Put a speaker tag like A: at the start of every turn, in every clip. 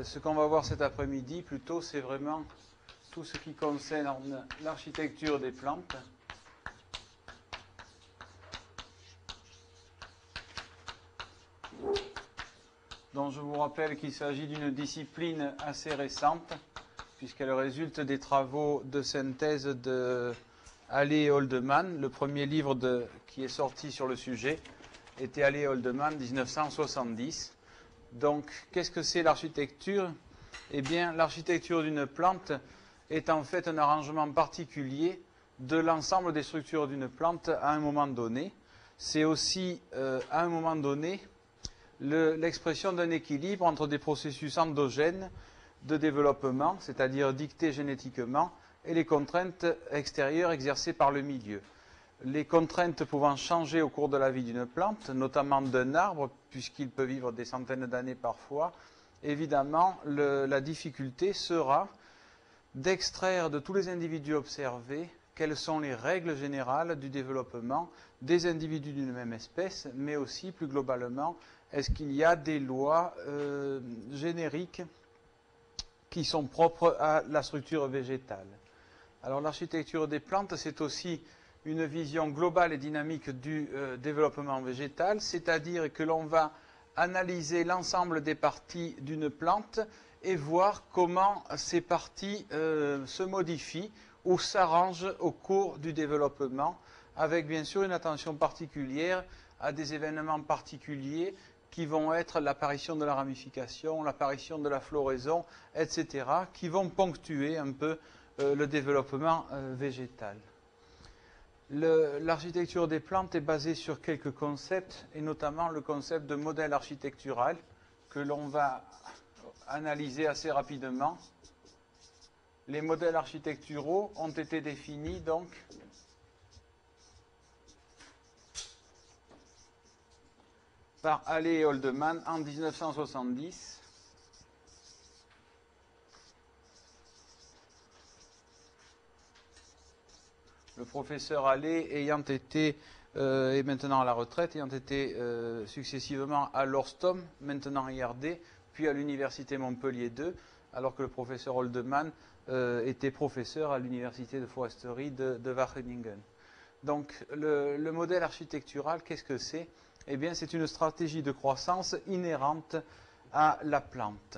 A: ce qu'on va voir cet après-midi, plutôt, c'est vraiment tout ce qui concerne l'architecture des plantes. Donc je vous rappelle qu'il s'agit d'une discipline assez récente, puisqu'elle résulte des travaux de synthèse de Halley et Holdeman. Le premier livre qui est sorti sur le sujet était Halley et Holdeman, 1970. Donc, qu'est-ce que c'est l'architecture? Eh bien, l'architecture d'une plante est en fait un arrangement particulier de l'ensemble des structures d'une plante à un moment donné. C'est aussi, à un moment donné, l'expression d'un équilibre entre des processus endogènes de développement, c'est-à-dire dictés génétiquement, et les contraintes extérieures exercées par le milieu. Les contraintes pouvant changer au cours de la vie d'une plante, notamment d'un arbre, puisqu'il peut vivre des centaines d'années parfois, évidemment, la difficulté sera d'extraire de tous les individus observés quelles sont les règles générales du développement des individus d'une même espèce, mais aussi, plus globalement, est-ce qu'il y a des lois génériques qui sont propres à la structure végétale. Alors l'architecture des plantes, c'est aussi une vision globale et dynamique du développement végétal, c'est-à-dire que l'on va analyser l'ensemble des parties d'une plante et voir comment ces parties se modifient ou s'arrangent au cours du développement, avec bien sûr une attention particulière à des événements particuliers qui vont être l'apparition de la ramification, l'apparition de la floraison, etc., qui vont ponctuer un peu le développement végétal. L'architecture des plantes est basée sur quelques concepts, et notamment le concept de modèle architectural, que l'on va analyser assez rapidement. Les modèles architecturaux ont été définis donc par Halley et Holdeman en 1970. Le professeur Halley ayant été, et maintenant à la retraite, ayant été successivement à l'Orstom, maintenant IRD, puis à l'Université Montpellier II, alors que le professeur Holdeman était professeur à l'Université de foresterie de Wageningen. Donc le modèle architectural, qu'est-ce que c'est? Eh bien, c'est une stratégie de croissance inhérente à la plante.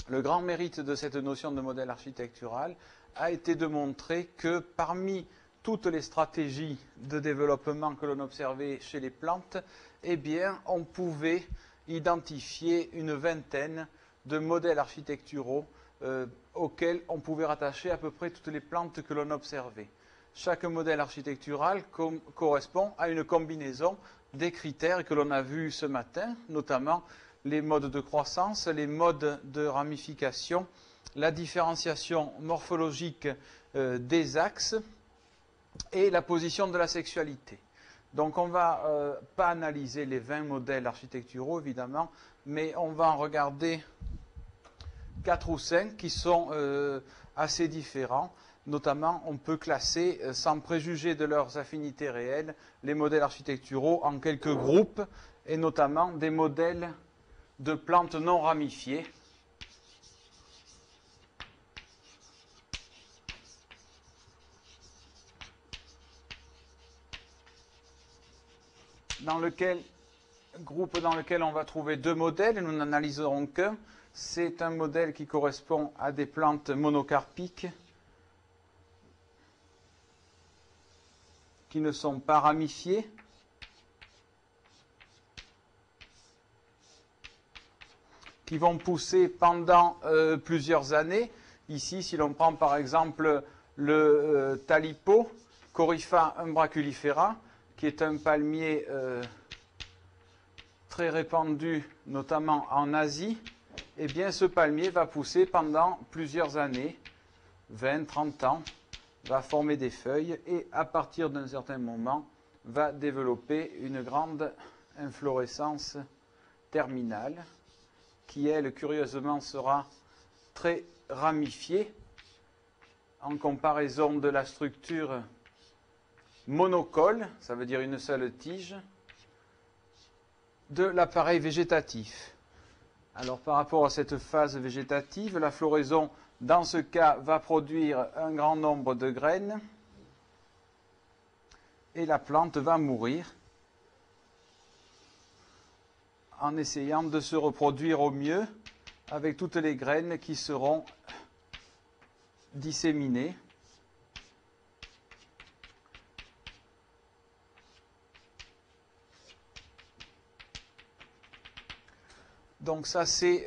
A: Le grand mérite de cette notion de modèle architectural a été de montrer que parmi toutes les stratégies de développement que l'on observait chez les plantes, eh bien, on pouvait identifier une vingtaine de modèles architecturaux auxquels on pouvait rattacher à peu près toutes les plantes que l'on observait. Chaque modèle architectural correspond à une combinaison des critères que l'on a vus ce matin, notamment les modes de croissance, les modes de ramification, la différenciation morphologique des axes et la position de la sexualité. Donc on ne va pas analyser les 20 modèles architecturaux, évidemment, mais on va en regarder 4 ou 5 qui sont assez différents. Notamment, on peut classer, sans préjuger de leurs affinités réelles, les modèles architecturaux en quelques groupes, et notamment des modèles de plantes non ramifiées. Groupe dans lequel on va trouver 2 modèles, et nous n'analyserons qu'un. C'est un modèle qui correspond à des plantes monocarpiques, qui ne sont pas ramifiées, qui vont pousser pendant plusieurs années. Ici, si l'on prend par exemple le Talipo, Corypha umbraculifera, qui est un palmier très répandu, notamment en Asie, eh bien ce palmier va pousser pendant plusieurs années, 20, 30 ans, va former des feuilles et à partir d'un certain moment va développer une grande inflorescence terminale qui, elle, curieusement, sera très ramifiée en comparaison de la structure monocole, ça veut dire une seule tige, de l'appareil végétatif. Alors par rapport à cette phase végétative, la floraison, dans ce cas, va produire un grand nombre de graines et la plante va mourir en essayant de se reproduire au mieux avec toutes les graines qui seront disséminées. Donc ça c'est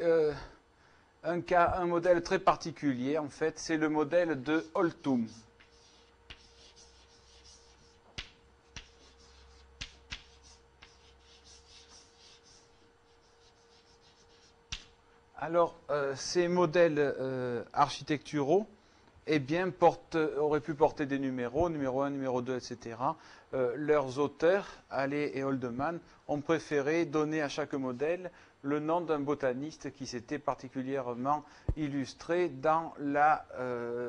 A: un modèle très particulier en fait, c'est le modèle de Holtum. Alors ces modèles architecturaux eh bien, auraient pu porter des numéros, numéro 1, numéro 2, etc. Leurs auteurs, Halley et Holdeman, ont préféré donner à chaque modèle le nom d'un botaniste qui s'était particulièrement illustré dans la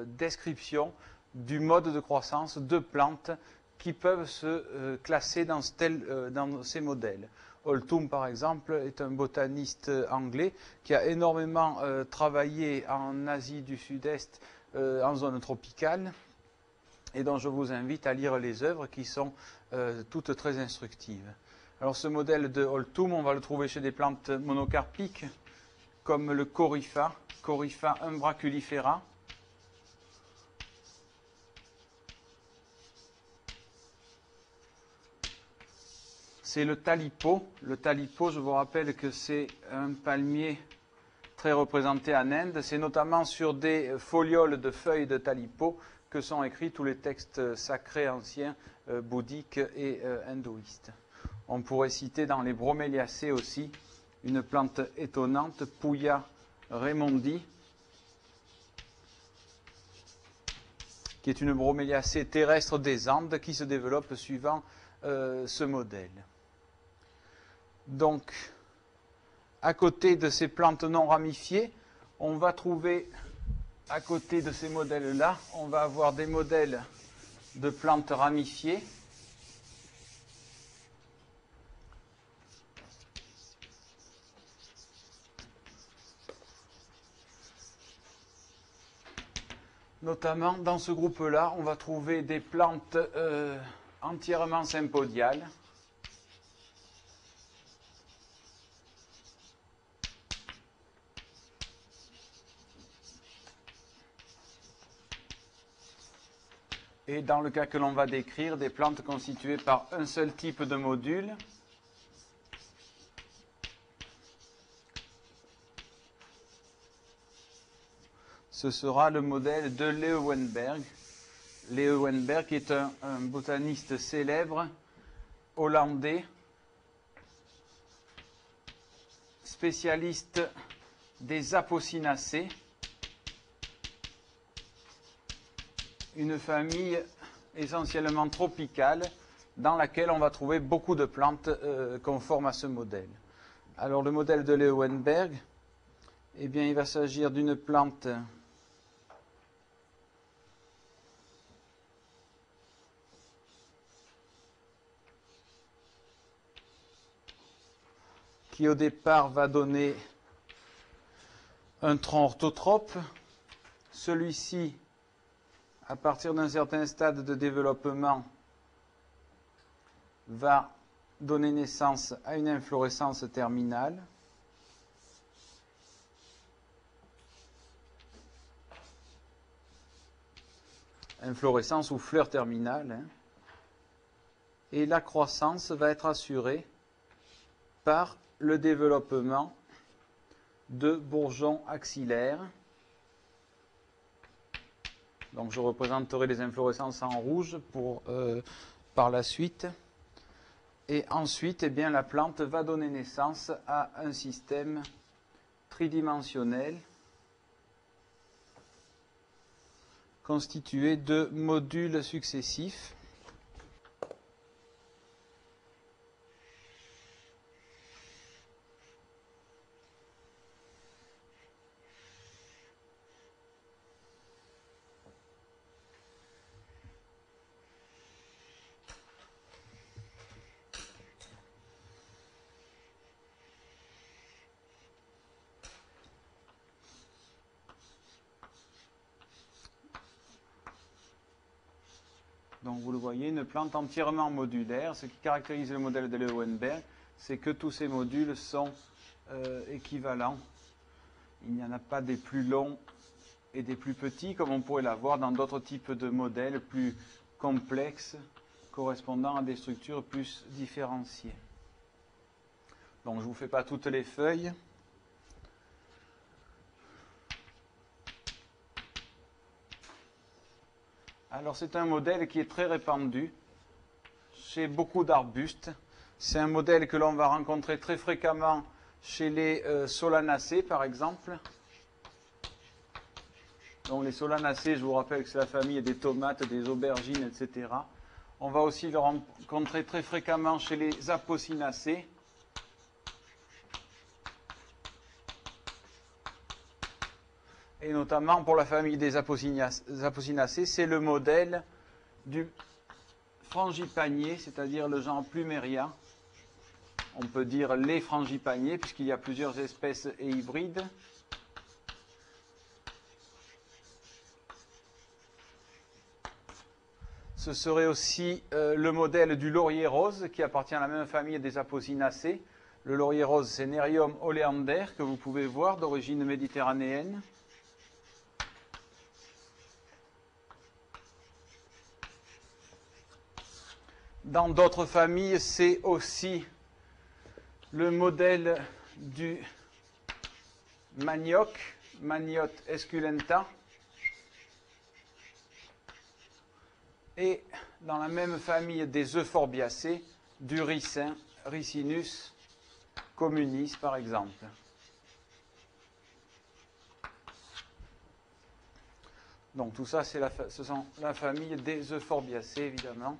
A: description du mode de croissance de plantes qui peuvent se classer dans ces modèles. Holtum, par exemple, est un botaniste anglais qui a énormément travaillé en Asie du Sud-Est, en zone tropicale, et dont je vous invite à lire les œuvres qui sont toutes très instructives. Alors ce modèle de Holtum, on va le trouver chez des plantes monocarpiques, comme le Corypha, Corypha umbraculifera. C'est le Talipo. Le Talipo, je vous rappelle que c'est un palmier très représenté en Inde. C'est notamment sur des folioles de feuilles de Talipo que sont écrits tous les textes sacrés anciens, bouddhiques et hindouistes. On pourrait citer dans les broméliacées aussi une plante étonnante, Puya raymondi, qui est une broméliacée terrestre des Andes qui se développe suivant ce modèle. Donc, à côté de ces plantes non ramifiées, on va trouver, à côté de ces modèles-là, on va avoir des modèles de plantes ramifiées. Notamment, dans ce groupe-là, on va trouver des plantes entièrement sympodiales. Et dans le cas que l'on va décrire, des plantes constituées par un seul type de module. Ce sera le modèle de Leeuwenberg. Leeuwenberg est un botaniste célèbre, hollandais, spécialiste des Apocinacées, une famille essentiellement tropicale dans laquelle on va trouver beaucoup de plantes conformes à ce modèle. Alors le modèle de Leeuwenberg, eh bien, il va s'agir d'une plante qui au départ va donner un tronc orthotrope. Celui-ci, à partir d'un certain stade de développement, va donner naissance à une inflorescence terminale. Inflorescence ou fleur terminale. Hein. Et la croissance va être assurée par le développement de bourgeons axillaires. Donc je représenterai les inflorescences en rouge par la suite. Et ensuite, eh bien, la plante va donner naissance à un système tridimensionnel constitué de modules successifs. Donc vous le voyez, une plante entièrement modulaire. Ce qui caractérise le modèle de Leeuwenberg, c'est que tous ces modules sont équivalents. Il n'y en a pas des plus longs et des plus petits, comme on pourrait l'avoir dans d'autres types de modèles plus complexes, correspondant à des structures plus différenciées. Donc je ne vous fais pas toutes les feuilles. Alors c'est un modèle qui est très répandu chez beaucoup d'arbustes. C'est un modèle que l'on va rencontrer très fréquemment chez les solanacées par exemple. Donc les solanacées, je vous rappelle que c'est la famille des tomates, des aubergines, etc. On va aussi le rencontrer très fréquemment chez les apocinacées. Et notamment pour la famille des apocinacées, c'est le modèle du frangipanier, c'est-à-dire le genre Plumeria. On peut dire les frangipaniers, puisqu'il y a plusieurs espèces et hybrides. Ce serait aussi le modèle du laurier rose, qui appartient à la même famille des apocinacées. Le laurier rose, c'est Nerium oleander, que vous pouvez voir, d'origine méditerranéenne. Dans d'autres familles, c'est aussi le modèle du manioc, Maniote esculenta. Et dans la même famille des euphorbiacées, du ricin, Ricinus communis par exemple. Donc tout ça, ce sont la famille des euphorbiacées évidemment.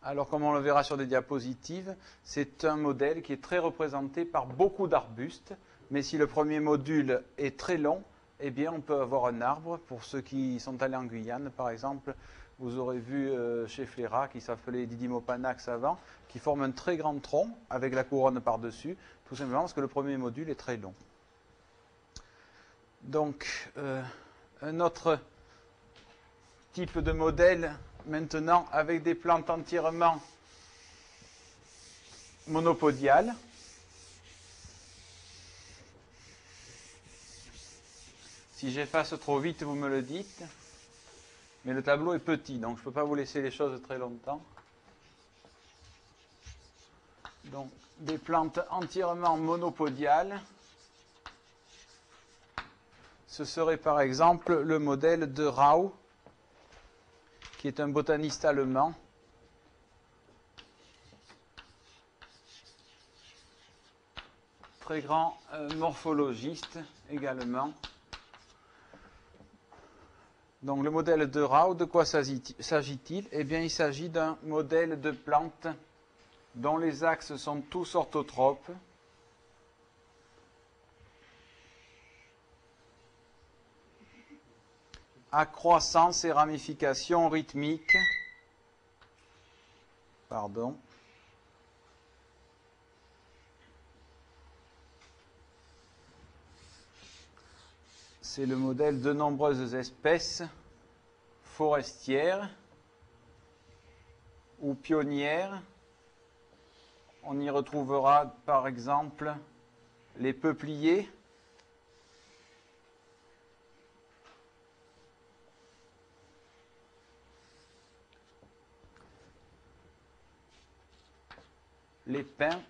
A: Alors, comme on le verra sur des diapositives, c'est un modèle qui est très représenté par beaucoup d'arbustes. Mais si le premier module est très long, eh bien, on peut avoir un arbre. Pour ceux qui sont allés en Guyane, par exemple, vous aurez vu chez Fléra, qui s'appelait Didymopanax avant, qui forme un très grand tronc avec la couronne par-dessus, tout simplement parce que le premier module est très long. Donc, un autre type de modèle maintenant avec des plantes entièrement monopodiales. Si j'efface trop vite, vous me le dites. Mais le tableau est petit, donc je ne peux pas vous laisser les choses très longtemps. Donc, des plantes entièrement monopodiales. Ce serait par exemple le modèle de Rau, qui est un botaniste allemand. Très grand morphologiste également. Donc le modèle de Rau, de quoi s'agit-il? Eh bien, il s'agit d'un modèle de plante dont les axes sont tous orthotropes. À croissance et ramification rythmique. Pardon. C'est le modèle de nombreuses espèces forestières ou pionnières. On y retrouvera par exemple les peupliers. Les pins,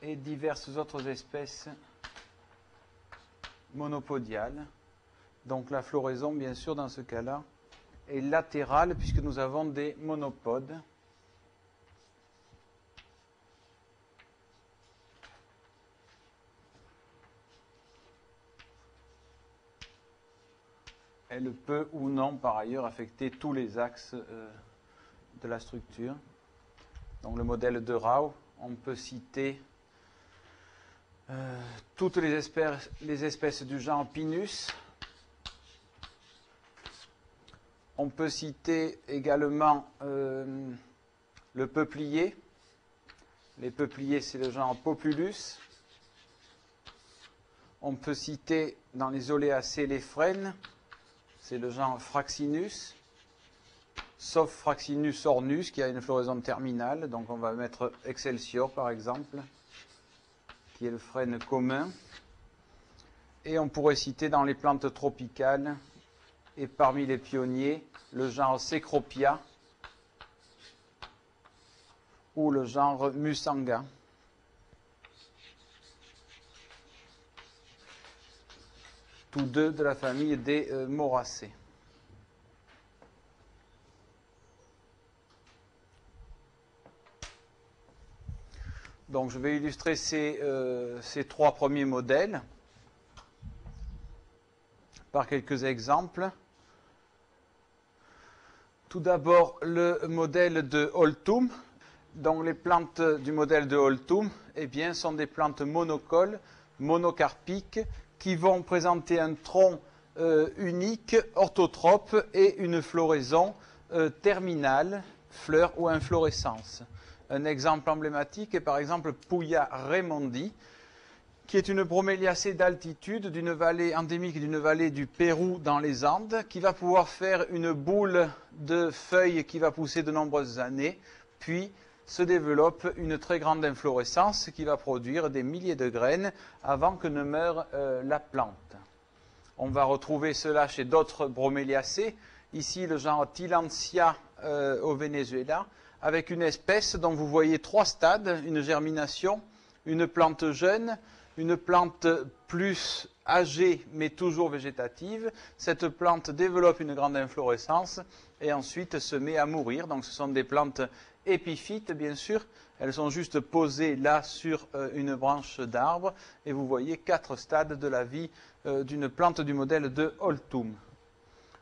A: et diverses autres espèces monopodiales. Donc la floraison, bien sûr, dans ce cas-là, est latérale puisque nous avons des monopodes. Elle peut ou non, par ailleurs, affecter tous les axes de la structure. Donc le modèle de Rau, on peut citer toutes les espèces du genre Pinus. On peut citer également Le peuplier. Les peupliers, c'est le genre Populus. On peut citer dans les oléacées les frênes, c'est le genre Fraxinus, sauf Fraxinus ornus qui a une floraison terminale, donc on va mettre Excelsior par exemple, qui est le frêne commun. Et on pourrait citer dans les plantes tropicales, et parmi les pionniers, le genre Cecropia ou le genre Musanga. Tous deux de la famille des Moracées. Donc je vais illustrer ces trois premiers modèles par quelques exemples. Tout d'abord le modèle de Holtum. Donc les plantes du modèle de Holtum, eh bien, sont des plantes monocoles, monocarpiques, qui vont présenter un tronc unique, orthotrope et une floraison terminale, fleur ou inflorescence. Un exemple emblématique est par exemple Puya raymondi, qui est une broméliacée d'altitude d'une vallée endémique d'une vallée du Pérou dans les Andes, qui va pouvoir faire une boule de feuilles qui va pousser de nombreuses années, puis se développe une très grande inflorescence qui va produire des milliers de graines avant que ne meure la plante. On va retrouver cela chez d'autres broméliacées, ici le genre Tillandsia au Venezuela, avec une espèce dont vous voyez trois stades, une germination, une plante jeune, une plante plus âgée mais toujours végétative. Cette plante développe une grande inflorescence et ensuite se met à mourir. Donc ce sont des plantes épiphytes bien sûr, elles sont juste posées là sur une branche d'arbre et vous voyez 4 stades de la vie d'une plante du modèle de Holtum.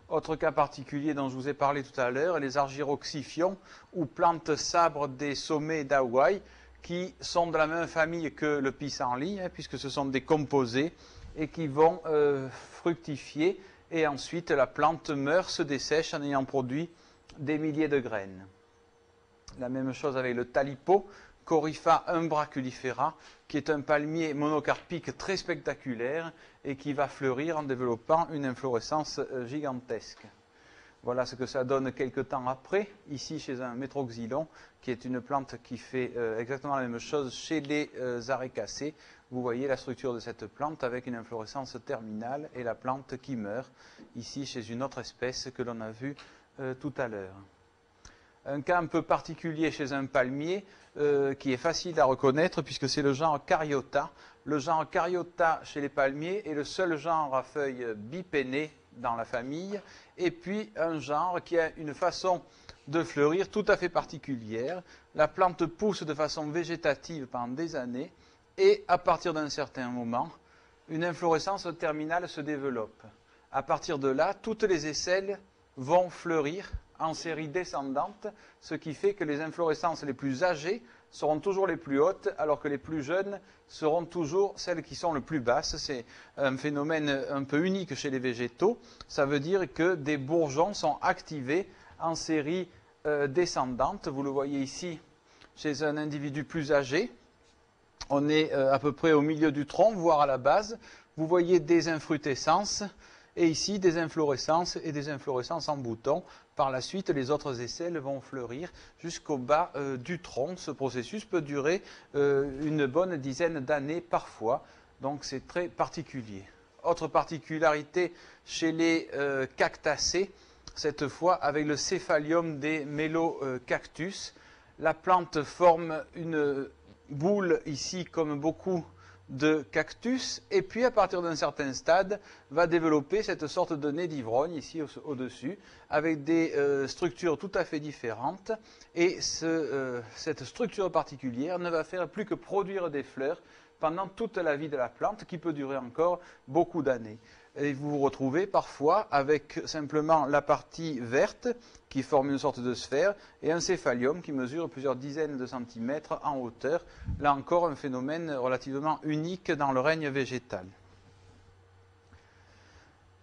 A: Autre cas particulier dont je vous ai parlé tout à l'heure, les argyroxyphions ou plantes sabres des sommets d'Hawaï qui sont de la même famille que le pissenlit, puisque ce sont des composés et qui vont fructifier et ensuite la plante meurt, se dessèche en ayant produit des milliers de graines. La même chose avec le talipo, Corypha umbraculifera, qui est un palmier monocarpique très spectaculaire et qui va fleurir en développant une inflorescence gigantesque. Voilà ce que ça donne quelques temps après, ici chez un métroxylon, qui est une plante qui fait exactement la même chose chez les arécacées. Vous voyez la structure de cette plante avec une inflorescence terminale et la plante qui meurt, ici chez une autre espèce que l'on a vue tout à l'heure. Un cas un peu particulier chez un palmier qui est facile à reconnaître puisque c'est le genre Caryota. Le genre Caryota chez les palmiers est le seul genre à feuilles bipénées dans la famille et puis un genre qui a une façon de fleurir tout à fait particulière. La plante pousse de façon végétative pendant des années et à partir d'un certain moment, une inflorescence terminale se développe. À partir de là, toutes les aisselles vont fleurir en série descendante, ce qui fait que les inflorescences les plus âgées seront toujours les plus hautes, alors que les plus jeunes seront toujours celles qui sont les plus basses. C'est un phénomène un peu unique chez les végétaux. Ça veut dire que des bourgeons sont activés en série descendante. Vous le voyez ici chez un individu plus âgé. On est à peu près au milieu du tronc, voire à la base. Vous voyez des infrutescences. Et ici, des inflorescences et des inflorescences en bouton. Par la suite, les autres aisselles vont fleurir jusqu'au bas du tronc. Ce processus peut durer une bonne dizaine d'années parfois. Donc c'est très particulier. Autre particularité chez les cactacées, cette fois avec le céphalium des mélocactus. La plante forme une boule ici comme beaucoup de cactus et puis à partir d'un certain stade va développer cette sorte de nez d'ivrogne ici au-dessus avec des structures tout à fait différentes et cette structure particulière ne va faire plus que produire des fleurs pendant toute la vie de la plante qui peut durer encore beaucoup d'années. Et vous vous retrouvez parfois avec simplement la partie verte qui forme une sorte de sphère et un céphalium qui mesure plusieurs dizaines de centimètres en hauteur. Là encore, un phénomène relativement unique dans le règne végétal.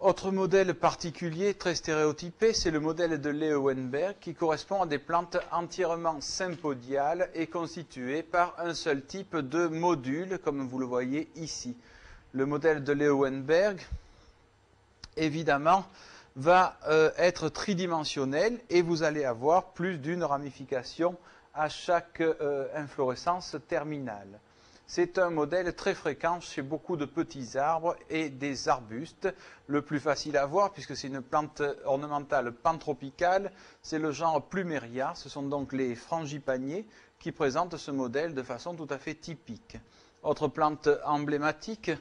A: Autre modèle particulier, très stéréotypé, c'est le modèle de Leeuwenberg qui correspond à des plantes entièrement sympodiales et constituées par un seul type de module, comme vous le voyez ici. Le modèle de Leeuwenberg, évidemment, va être tridimensionnel et vous allez avoir plus d'une ramification à chaque inflorescence terminale. C'est un modèle très fréquent chez beaucoup de petits arbres et des arbustes. Le plus facile à voir, puisque c'est une plante ornementale pantropicale, c'est le genre Plumeria. Ce sont donc les frangipaniers qui présentent ce modèle de façon tout à fait typique. Autre plante emblématique,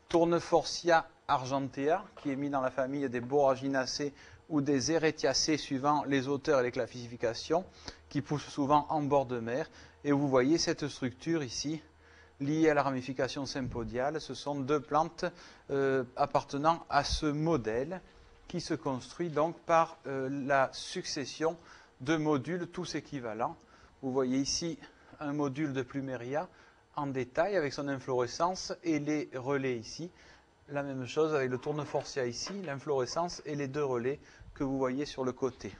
A: Tournefortia argentea, qui est mis dans la famille des Boraginacées ou des Eretiacées suivant les auteurs et les classifications, qui poussent souvent en bord de mer. Et vous voyez cette structure ici, liées à la ramification sympodiale. Ce sont deux plantes appartenant à ce modèle qui se construit donc par la succession de modules tous équivalents. Vous voyez ici un module de Plumeria en détail avec son inflorescence et les relais ici. La même chose avec le Tournefortia ici, l'inflorescence et les deux relais que vous voyez sur le côté.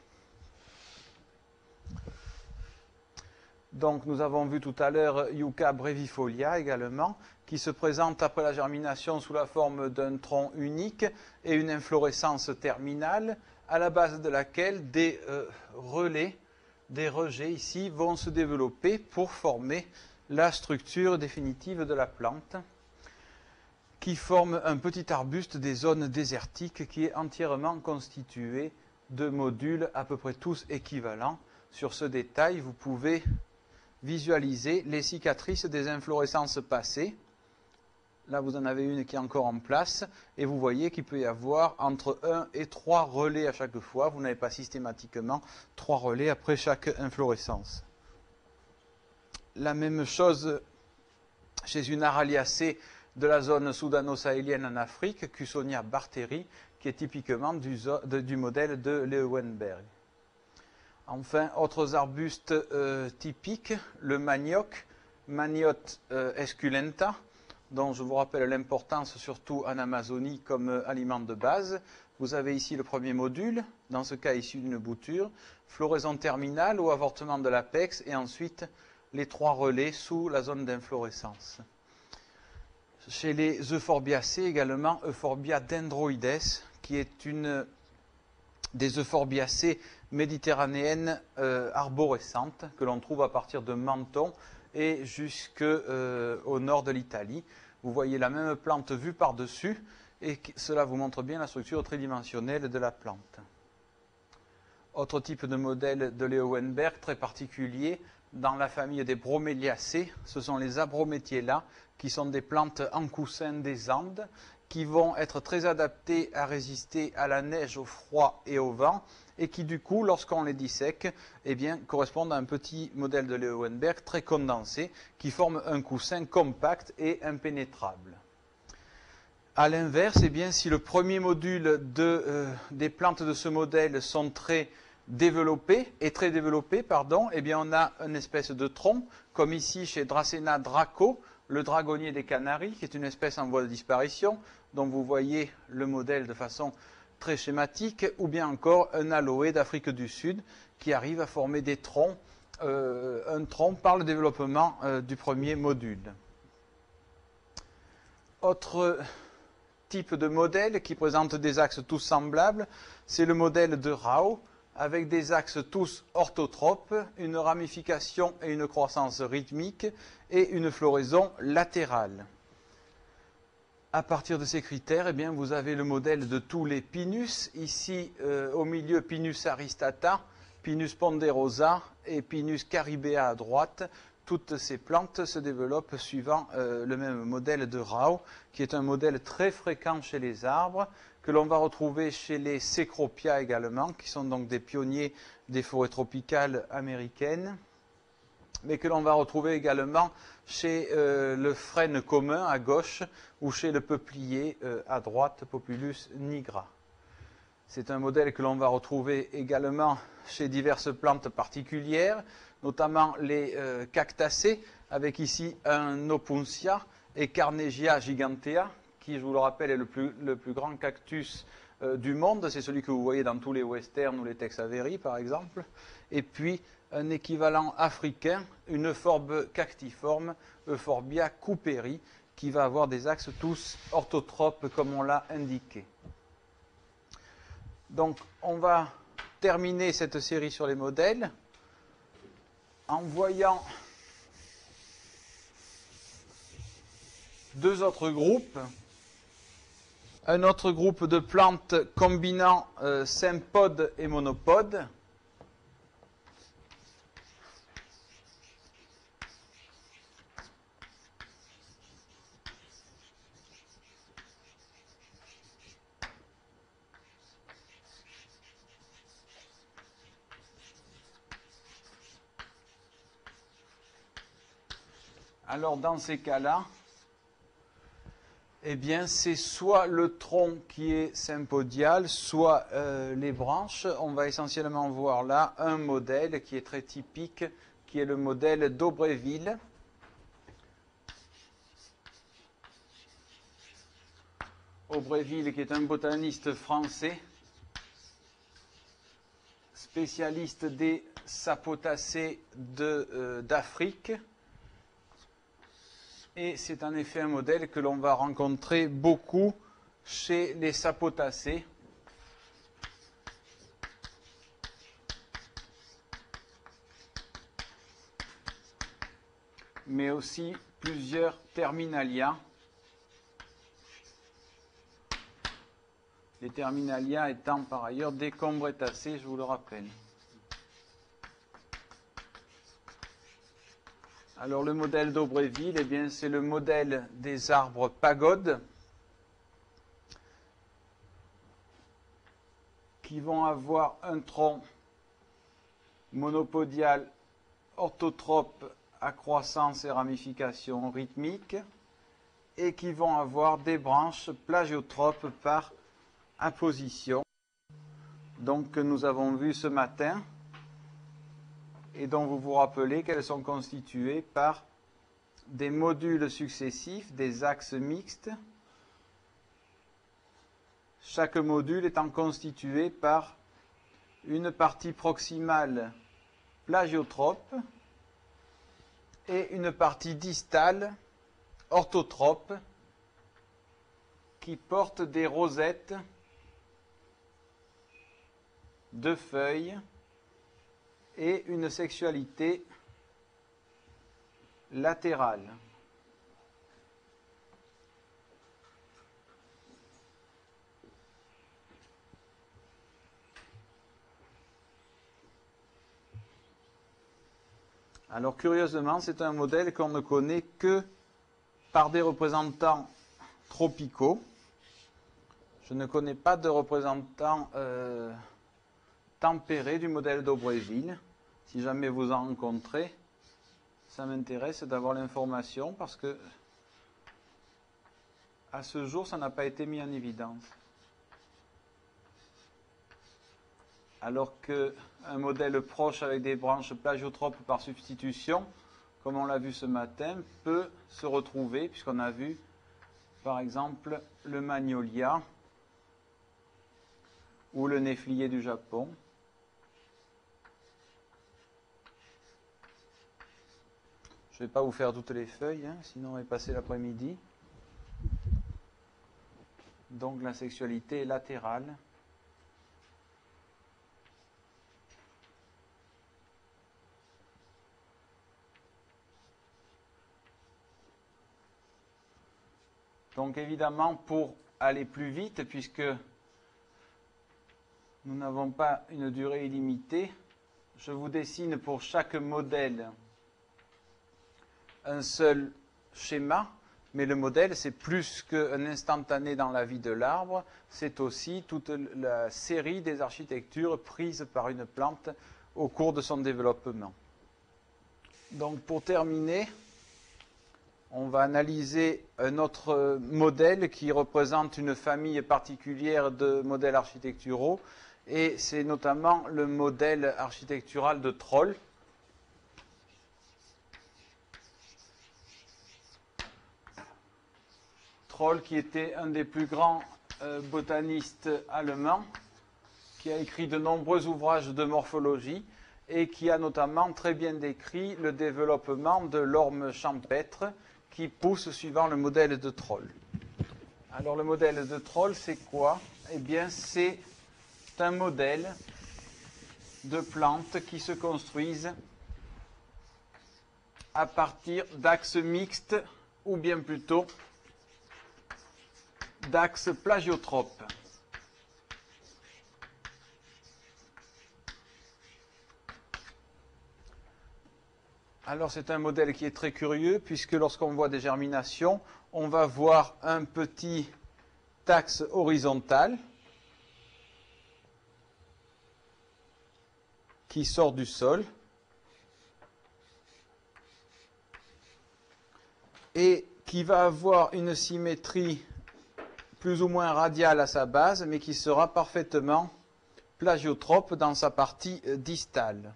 A: Donc nous avons vu tout à l'heure Yucca brevifolia également, qui se présente après la germination sous la forme d'un tronc unique et une inflorescence terminale, à la base de laquelle des relais, des rejets ici, vont se développer pour former la structure définitive de la plante, qui forme un petit arbuste des zones désertiques qui est entièrement constitué de modules à peu près tous équivalents. Sur ce détail, vous pouvez visualiser les cicatrices des inflorescences passées. Là, vous en avez une qui est encore en place et vous voyez qu'il peut y avoir entre 1 et 3 relais à chaque fois. Vous n'avez pas systématiquement 3 relais après chaque inflorescence. La même chose chez une Araliacée de la zone soudano-sahélienne en Afrique, Cussonia barteri, qui est typiquement du modèle de Leeuwenberg. Enfin, autres arbustes typiques, le manioc, Maniote esculenta, dont je vous rappelle l'importance surtout en Amazonie comme aliment de base. Vous avez ici le premier module, dans ce cas issu d'une bouture, floraison terminale ou avortement de l'apex, et ensuite les 3 relais sous la zone d'inflorescence. Chez les Euphorbiacées également, Euphorbia dendroides, qui est une des Euphorbiacées méditerranéennes arborescentes que l'on trouve à partir de Menton et jusqu'au nord de l'Italie. Vous voyez la même plante vue par-dessus et cela vous montre bien la structure tridimensionnelle de la plante. Autre type de modèle de Leeuwenberg très particulier dans la famille des Broméliacées, ce sont les Abrométiella, qui sont des plantes en coussin des Andes, qui vont être très adaptées à résister à la neige, au froid et au vent, et qui du coup, lorsqu'on les dissèque, eh bien, correspondent à un petit modèle de Leeuwenberg très condensé, qui forme un coussin compact et impénétrable. A l'inverse, eh bien, si le premier module des plantes de ce modèle sont très développés, eh bien, on a une espèce de tronc, comme ici chez Dracena draco, le dragonnier des Canaries, qui est une espèce en voie de disparition, dont vous voyez le modèle de façon très schématique, ou bien encore un aloe d'Afrique du Sud, qui arrive à former des troncs, un tronc par le développement du premier module. Autre type de modèle qui présente des axes tous semblables, c'est le modèle de Rao, avec des axes tous orthotropes, une ramification et une croissance rythmique et une floraison latérale. À partir de ces critères, eh bien, vous avez le modèle de tous les Pinus. Ici, au milieu, Pinus aristata, Pinus ponderosa et Pinus caribea à droite. Toutes ces plantes se développent suivant le même modèle de Rao, qui est un modèle très fréquent chez les arbres, que l'on va retrouver chez les Cecropia également, qui sont donc des pionniers des forêts tropicales américaines, mais que l'on va retrouver également chez le frêne commun à gauche ou chez le peuplier à droite, Populus nigra. C'est un modèle que l'on va retrouver également chez diverses plantes particulières, notamment les cactacées, avec ici un Opuntia et Carnegia gigantea, qui, je vous le rappelle, est le plus grand cactus du monde. C'est celui que vous voyez dans tous les westerns ou les Tex Avery, par exemple. Et puis, un équivalent africain, une forme cactiforme, Euphorbia cooperi, qui va avoir des axes tous orthotropes, comme on l'a indiqué. Donc, on va terminer cette série sur les modèles en voyant deux autres groupes. Un autre groupe de plantes combinant sympode et monopode. Alors, dans ces cas-là, eh bien, c'est soit le tronc qui est sympodial, soit les branches. On va essentiellement voir là un modèle qui est très typique, qui est le modèle d'Aubréville. Aubréville, qui est un botaniste français, spécialiste des sapotacées d'Afrique. Et c'est en effet un modèle que l'on va rencontrer beaucoup chez les sapotacées. Mais aussi plusieurs terminalia. Les terminalia étant par ailleurs des combretacées, je vous le rappelle. Alors le modèle d'Aubréville, eh bien, c'est le modèle des arbres pagodes qui vont avoir un tronc monopodial orthotrope à croissance et ramification rythmique et qui vont avoir des branches plagiotropes par apposition. Donc que nous avons vu ce matin et dont vous vous rappelez qu'elles sont constituées par des modules successifs, des axes mixtes, chaque module étant constitué par une partie proximale plagiotrope et une partie distale orthotrope qui porte des rosettes de feuilles et une sexualité latérale. Alors curieusement, c'est un modèle qu'on ne connaît que par des représentants tropicaux. Je ne connais pas de représentants tempérés du modèle d'Aubréville. Si jamais vous en rencontrez, ça m'intéresse d'avoir l'information parce que à ce jour, ça n'a pas été mis en évidence. Alors qu'un modèle proche avec des branches plagiotropes par substitution, comme on l'a vu ce matin, peut se retrouver, puisqu'on a vu, par exemple, le magnolia ou le néflier du Japon. Je ne vais pas vous faire toutes les feuilles, hein, sinon on va y passer l'après-midi. Donc la sexualité est latérale. Donc évidemment, pour aller plus vite, puisque nous n'avons pas une durée illimitée, je vous dessine pour chaque modèle un seul schéma, mais le modèle, c'est plus qu'un instantané dans la vie de l'arbre, c'est aussi toute la série des architectures prises par une plante au cours de son développement. Donc pour terminer, on va analyser un autre modèle qui représente une famille particulière de modèles architecturaux, et c'est notamment le modèle architectural de Troll. Troll, qui était un des plus grands botanistes allemands, qui a écrit de nombreux ouvrages de morphologie et qui a notamment très bien décrit le développement de l'orme champêtre qui pousse suivant le modèle de Troll. Alors le modèle de Troll, c'est quoi? Eh bien, c'est un modèle de plantes qui se construisent à partir d'axes mixtes ou bien plutôt d'axes plagiotropes. Alors c'est un modèle qui est très curieux puisque lorsqu'on voit des germinations, on va voir un petit axe horizontal qui sort du sol et qui va avoir une symétrie plus ou moins radiale à sa base, mais qui sera parfaitement plagiotrope dans sa partie distale.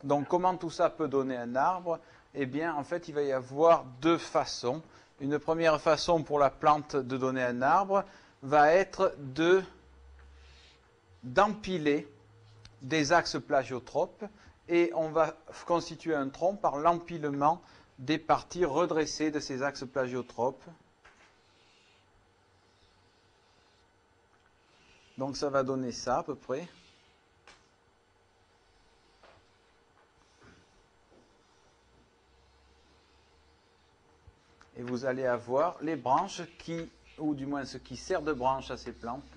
A: Donc comment tout ça peut donner un arbre? Eh bien, en fait, il va y avoir deux façons. Une première façon pour la plante de donner un arbre va être d'empiler des axes plagiotropes et on va constituer un tronc par l'empilement des parties redressées de ces axes plagiotropes. Donc ça va donner ça à peu près. Et vous allez avoir les branches ou du moins ce qui sert de branche à ces plantes,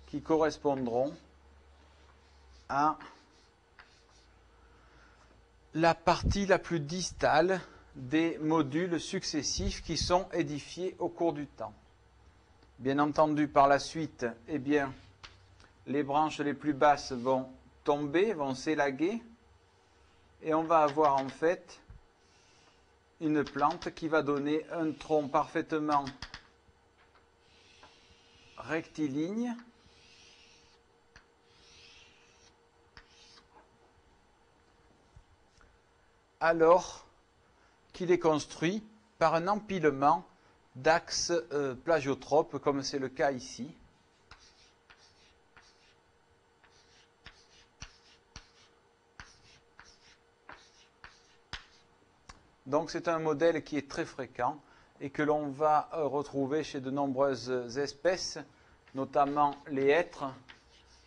A: qui correspondront à la partie la plus distale des modules successifs qui sont édifiés au cours du temps. Bien entendu, par la suite, eh bien, les branches les plus basses vont tomber, vont s'élaguer, et on va avoir en fait une plante qui va donner un tronc parfaitement rectiligne, alors qu'il est construit par un empilement d'axes plagiotropes, comme c'est le cas ici. Donc c'est un modèle qui est très fréquent et que l'on va retrouver chez de nombreuses espèces, notamment les hêtres,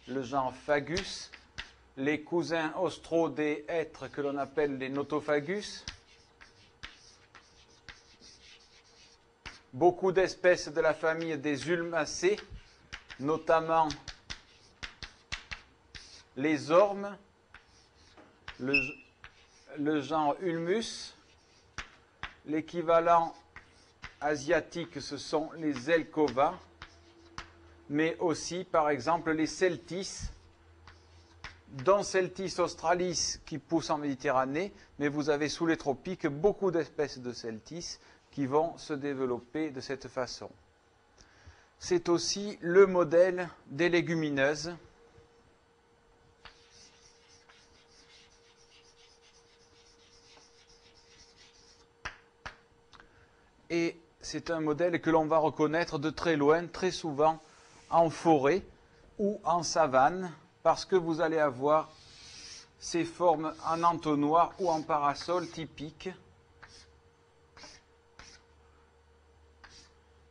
A: le genre Fagus, les cousins austraux des hêtres que l'on appelle les Notophagus, beaucoup d'espèces de la famille des Ulmacées, notamment les ormes, le genre Ulmus. L'équivalent asiatique, ce sont les Elcova, mais aussi, par exemple, les Celtis, dont Celtis australis qui pousse en Méditerranée, mais vous avez sous les tropiques beaucoup d'espèces de Celtis qui vont se développer de cette façon. C'est aussi le modèle des légumineuses. Et c'est un modèle que l'on va reconnaître de très loin, très souvent en forêt ou en savane, parce que vous allez avoir ces formes en entonnoir ou en parasol typiques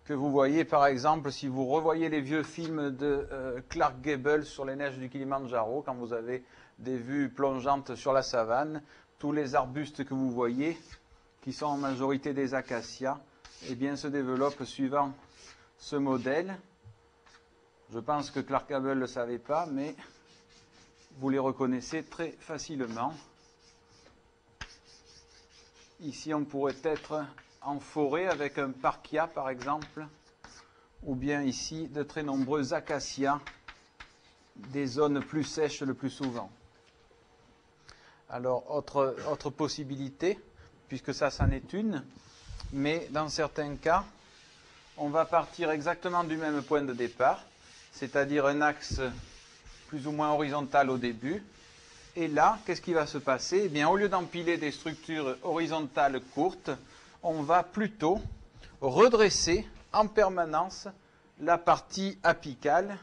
A: que vous voyez par exemple si vous revoyez les vieux films de Clark Gable sur les neiges du Kilimandjaro, quand vous avez des vues plongeantes sur la savane, tous les arbustes que vous voyez, qui sont en majorité des acacias, eh bien, se développent suivant ce modèle. Je pense que Clark Gable ne le savait pas, mais vous les reconnaissez très facilement. Ici, on pourrait être en forêt avec un parkia, par exemple, ou bien ici, de très nombreux acacias, des zones plus sèches le plus souvent. Alors, autre possibilité, puisque ça, c'en est une, mais dans certains cas, on va partir exactement du même point de départ, c'est-à-dire un axe plus ou moins horizontal au début. Et là, qu'est-ce qui va se passer? Eh bien, au lieu d'empiler des structures horizontales courtes, on va plutôt redresser en permanence la partie apicale,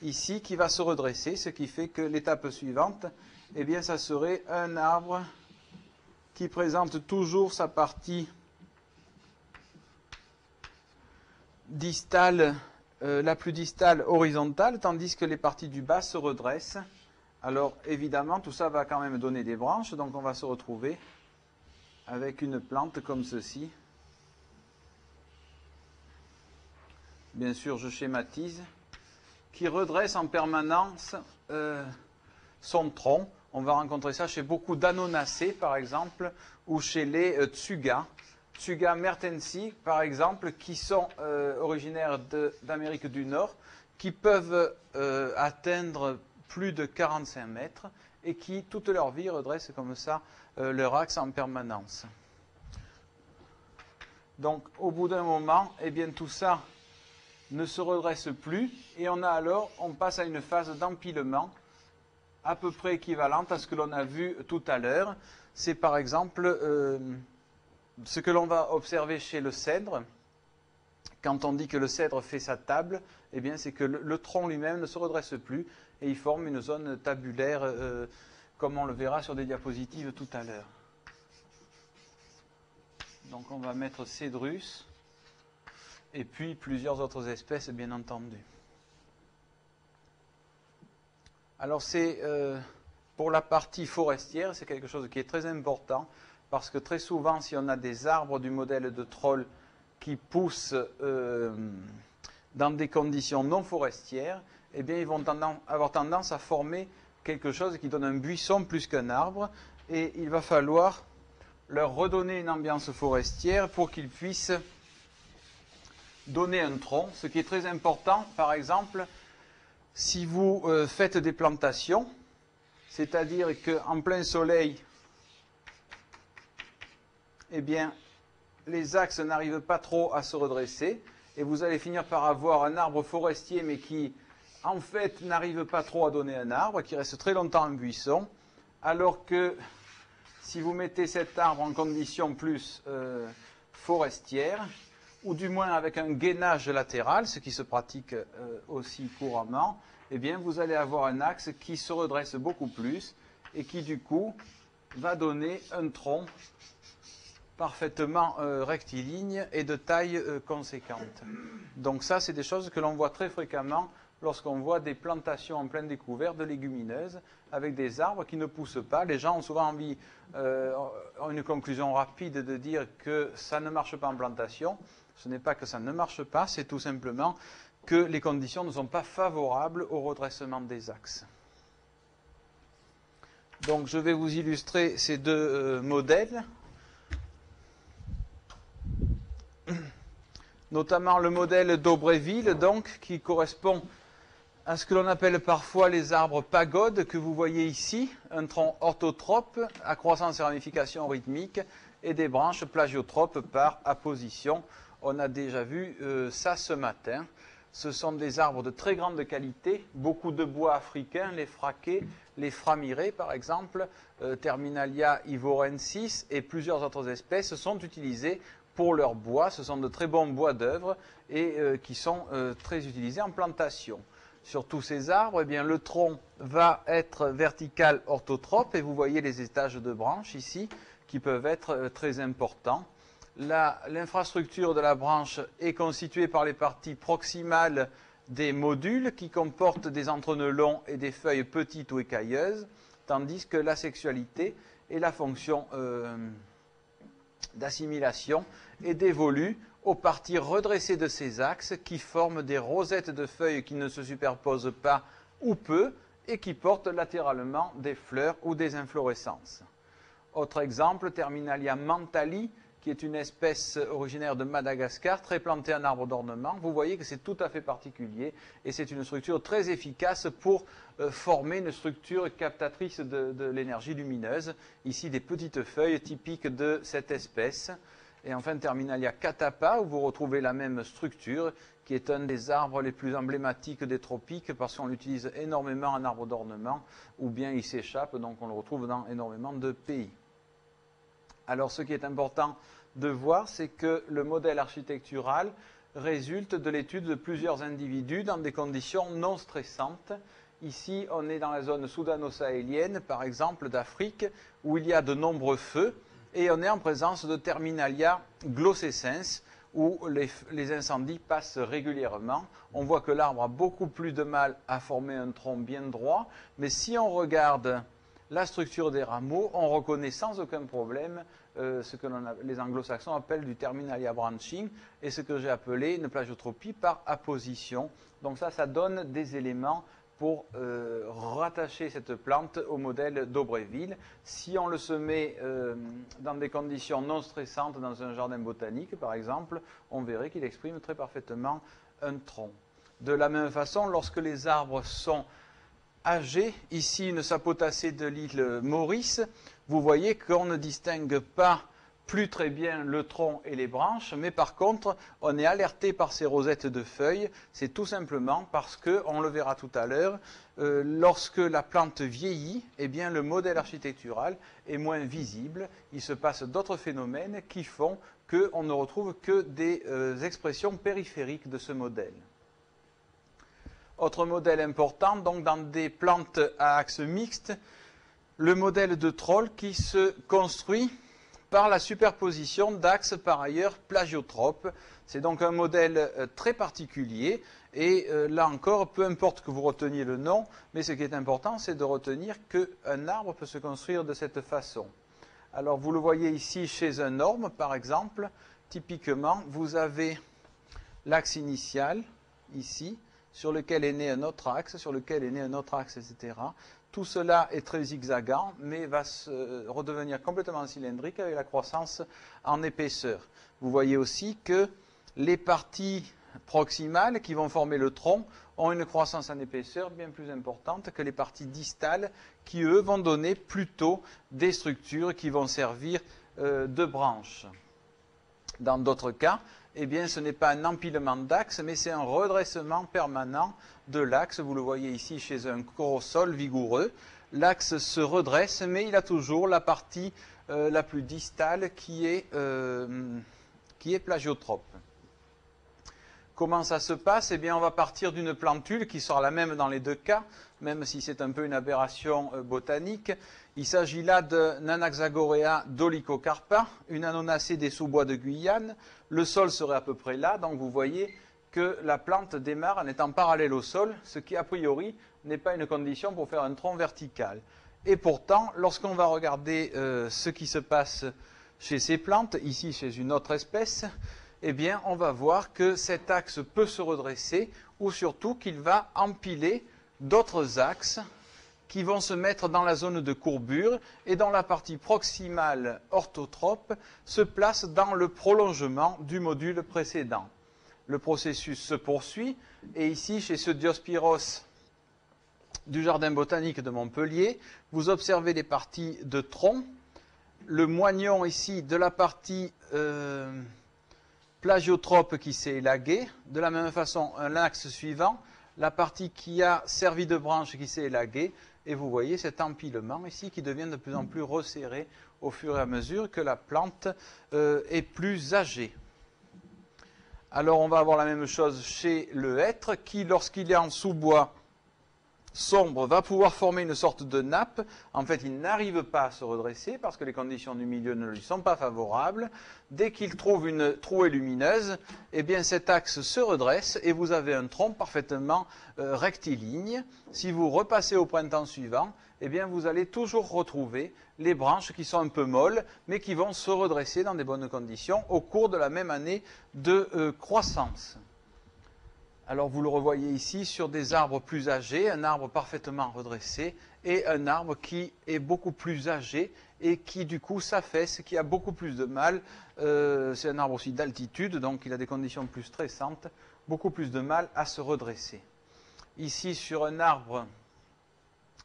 A: ici, qui va se redresser, ce qui fait que l'étape suivante, eh bien, ça serait un arbre qui présente toujours sa partie distale, la plus distale horizontale, tandis que les parties du bas se redressent. Alors, évidemment, tout ça va quand même donner des branches, donc on va se retrouver avec une plante comme ceci. Bien sûr, je schématise, qui redresse en permanence son tronc. On va rencontrer ça chez beaucoup d'anonacées, par exemple, ou chez les tsuga. Tsuga mertensi, par exemple, qui sont originaires d'Amérique du Nord, qui peuvent atteindre plus de 45 mètres et qui, toute leur vie, redressent comme ça leur axe en permanence. Donc, au bout d'un moment, eh bien, tout ça ne se redresse plus et on passe à une phase d'empilement à peu près équivalente à ce que l'on a vu tout à l'heure. C'est par exemple ce que l'on va observer chez le cèdre. Quand on dit que le cèdre fait sa table, eh bien c'est que le tronc lui-même ne se redresse plus et il forme une zone tabulaire comme on le verra sur des diapositives tout à l'heure. Donc on va mettre Cédrus et puis plusieurs autres espèces bien entendu. Alors c'est pour la partie forestière, c'est quelque chose qui est très important parce que très souvent si on a des arbres du modèle de Troll qui poussent dans des conditions non forestières, eh bien ils vont avoir tendance à former quelque chose qui donne un buisson plus qu'un arbre et il va falloir leur redonner une ambiance forestière pour qu'ils puissent donner un tronc, ce qui est très important. Par exemple, si vous faites des plantations, c'est-à-dire qu'en plein soleil, eh bien, les axes n'arrivent pas trop à se redresser et vous allez finir par avoir un arbre forestier mais qui, en fait, n'arrive pas trop à donner un arbre, qui reste très longtemps un buisson, alors que si vous mettez cet arbre en condition plus forestière, ou du moins avec un gainage latéral, ce qui se pratique aussi couramment, eh bien vous allez avoir un axe qui se redresse beaucoup plus et qui du coup va donner un tronc parfaitement rectiligne et de taille conséquente. Donc ça, c'est des choses que l'on voit très fréquemment lorsqu'on voit des plantations en pleine découverte de légumineuses avec des arbres qui ne poussent pas. Les gens ont souvent envie, ont une conclusion rapide de dire que ça ne marche pas en plantation. Ce n'est pas que ça ne marche pas, c'est tout simplement que les conditions ne sont pas favorables au redressement des axes. Donc je vais vous illustrer ces deux modèles. Notamment le modèle d'Aubréville, donc, qui correspond à ce que l'on appelle parfois les arbres pagodes, que vous voyez ici, un tronc orthotrope à croissance et ramification rythmique, et des branches plagiotropes par apposition. On a déjà vu ça ce matin. Ce sont des arbres de très grande qualité, beaucoup de bois africains, les fraqués, les framirés par exemple, Terminalia ivorensis et plusieurs autres espèces sont utilisés pour leur bois. Ce sont de très bons bois d'œuvre et qui sont très utilisés en plantation. Sur tous ces arbres, eh bien, le tronc va être vertical orthotrope et vous voyez les étages de branches ici qui peuvent être très importants. L'infrastructure de la branche est constituée par les parties proximales des modules qui comportent des entreneux longs et des feuilles petites ou écailleuses, tandis que la sexualité et la fonction d'assimilation est dévolue aux parties redressées de ces axes qui forment des rosettes de feuilles qui ne se superposent pas ou peu et qui portent latéralement des fleurs ou des inflorescences. Autre exemple, Terminalia mentali, qui est une espèce originaire de Madagascar, très plantée en arbre d'ornement. Vous voyez que c'est tout à fait particulier et c'est une structure très efficace pour former une structure captatrice de l'énergie lumineuse. Ici, des petites feuilles typiques de cette espèce. Et enfin, Terminalia catapa, où vous retrouvez la même structure, qui est un des arbres les plus emblématiques des tropiques parce qu'on l'utilise énormément en arbre d'ornement, ou bien il s'échappe, donc on le retrouve dans énormément de pays. Alors, ce qui est important de voir, c'est que le modèle architectural résulte de l'étude de plusieurs individus dans des conditions non stressantes. Ici, on est dans la zone soudano-sahélienne, par exemple, d'Afrique, où il y a de nombreux feux, et on est en présence de Terminalia glossescens, où les incendies passent régulièrement. On voit que l'arbre a beaucoup plus de mal à former un tronc bien droit, mais si on regarde la structure des rameaux, on reconnaît sans aucun problème ce que les anglo-saxons appellent du terminalia branching et ce que j'ai appelé une plagiotropie par apposition. Donc ça donne des éléments pour rattacher cette plante au modèle d'Aubréville. Si on le semait dans des conditions non stressantes dans un jardin botanique, par exemple, on verrait qu'il exprime très parfaitement un tronc. De la même façon, lorsque les arbres sont âgés, ici une sapotacée de l'île Maurice, vous voyez qu'on ne distingue pas plus très bien le tronc et les branches, mais par contre, on est alerté par ces rosettes de feuilles. C'est tout simplement parce que, on le verra tout à l'heure, lorsque la plante vieillit, eh bien, le modèle architectural est moins visible. Il se passe d'autres phénomènes qui font qu'on ne retrouve que des expressions périphériques de ce modèle. Autre modèle important, donc dans des plantes à axe mixte, le modèle de Troll qui se construit par la superposition d'axes par ailleurs plagiotropes. C'est donc un modèle très particulier et là encore, peu importe que vous reteniez le nom, mais ce qui est important, c'est de retenir qu'un arbre peut se construire de cette façon. Alors vous le voyez ici chez un orme, par exemple, typiquement, vous avez l'axe initial, ici, sur lequel est né un autre axe, sur lequel est né un autre axe, etc. Tout cela est très zigzagant, mais va se redevenir complètement cylindrique avec la croissance en épaisseur. Vous voyez aussi que les parties proximales qui vont former le tronc ont une croissance en épaisseur bien plus importante que les parties distales qui, eux, vont donner plutôt des structures qui vont servir de branches. Dans d'autres cas, eh bien, ce n'est pas un empilement d'axes, mais c'est un redressement permanent de l'axe. Vous le voyez ici chez un corosol vigoureux. L'axe se redresse, mais il a toujours la partie la plus distale qui est plagiotrope. Comment ça se passe? Eh bien, on va partir d'une plantule qui sera la même dans les deux cas, même si c'est un peu une aberration botanique. Il s'agit là d'un Anaxagorea dolichocarpa, une annonacée des sous-bois de Guyane. Le sol serait à peu près là, donc vous voyez que la plante démarre en étant parallèle au sol, ce qui a priori n'est pas une condition pour faire un tronc vertical. Et pourtant, lorsqu'on va regarder ce qui se passe chez ces plantes, ici chez une autre espèce, eh bien, on va voir que cet axe peut se redresser ou surtout qu'il va empiler d'autres axes qui vont se mettre dans la zone de courbure et dont la partie proximale orthotrope se place dans le prolongement du module précédent. Le processus se poursuit et ici, chez ce Diospyros du Jardin botanique de Montpellier, vous observez les parties de tronc, le moignon ici de la partie plagiotrope qui s'est élaguée, de la même façon un axe suivant, la partie qui a servi de branche qui s'est élaguée, et vous voyez cet empilement ici qui devient de plus en plus resserré au fur et à mesure que la plante est plus âgée. Alors on va avoir la même chose chez le hêtre qui, lorsqu'il est en sous-bois sombre, va pouvoir former une sorte de nappe. En fait, il n'arrive pas à se redresser parce que les conditions du milieu ne lui sont pas favorables. Dès qu'il trouve une trouée lumineuse, eh bien cet axe se redresse et vous avez un tronc parfaitement rectiligne. Si vous repassez au printemps suivant, eh bien vous allez toujours retrouver les branches qui sont un peu molles, mais qui vont se redresser dans des bonnes conditions au cours de la même année de croissance. Alors vous le revoyez ici sur des arbres plus âgés, un arbre parfaitement redressé et un arbre qui est beaucoup plus âgé et qui du coup s'affaisse, qui a beaucoup plus de mal. C'est un arbre aussi d'altitude, donc il a des conditions plus stressantes, beaucoup plus de mal à se redresser. Ici sur un arbre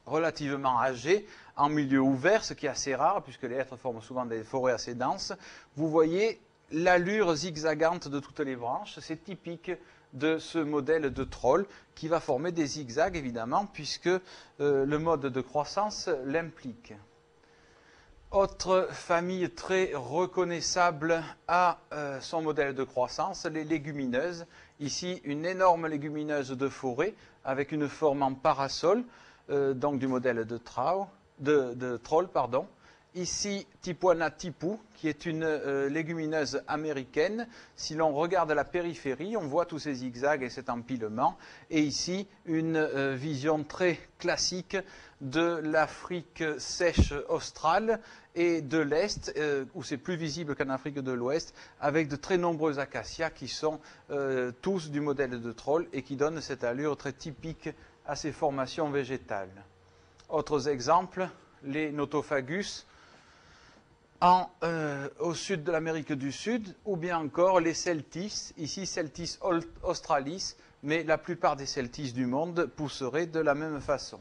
A: relativement âgé, en milieu ouvert, ce qui est assez rare puisque les hêtres forment souvent des forêts assez denses, vous voyez l'allure zigzagante de toutes les branches, c'est typique de ce modèle de Troll qui va former des zigzags évidemment puisque le mode de croissance l'implique. Autre famille très reconnaissable à son modèle de croissance, les légumineuses. Ici, une énorme légumineuse de forêt avec une forme en parasol, donc du modèle de troll. Pardon. Ici, Tipuana tipu, qui est une légumineuse américaine. Si l'on regarde la périphérie, on voit tous ces zigzags et cet empilement. Et ici, une vision très classique de l'Afrique sèche australe et de l'Est, où c'est plus visible qu'en Afrique de l'Ouest, avec de très nombreux acacias qui sont tous du modèle de troll et qui donnent cette allure très typique à ces formations végétales. Autres exemples, les Notophagus au sud de l'Amérique du Sud, ou bien encore les Celtis, ici Celtis australis, mais la plupart des Celtis du monde pousseraient de la même façon.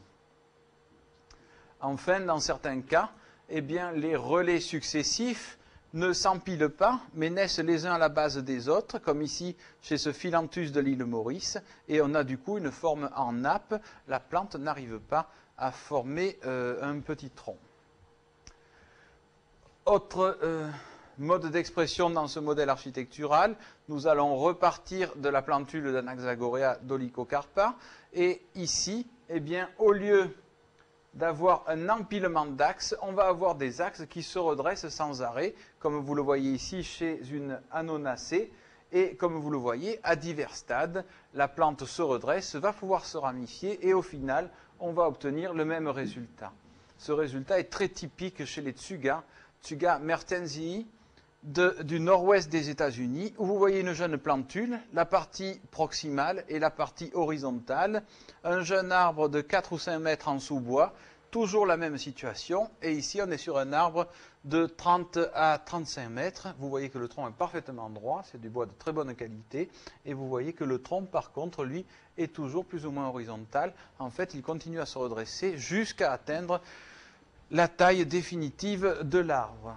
A: Enfin, dans certains cas, eh bien, les relais successifs ne s'empilent pas, mais naissent les uns à la base des autres, comme ici chez ce Philanthus de l'île Maurice, et on a du coup une forme en nappe. La plante n'arrive pas à former un petit tronc. Autre mode d'expression dans ce modèle architectural, nous allons repartir de la plantule d'Anaxagorea dolichocarpa, et ici, eh bien, au lieu d'avoir un empilement d'axes, on va avoir des axes qui se redressent sans arrêt, comme vous le voyez ici chez une Anonacée, et comme vous le voyez, à divers stades, la plante se redresse, va pouvoir se ramifier, et au final, on va obtenir le même résultat. Ce résultat est très typique chez les Tsuga mertensii, du nord-ouest des États-Unis, où vous voyez une jeune plantule, la partie proximale et la partie horizontale, un jeune arbre de 4 ou 5 mètres en sous-bois, toujours la même situation, et ici on est sur un arbre de 30 à 35 mètres, vous voyez que le tronc est parfaitement droit, c'est du bois de très bonne qualité, et vous voyez que le tronc par contre, lui, est toujours plus ou moins horizontal, en fait il continue à se redresser jusqu'à atteindre la taille définitive de l'arbre.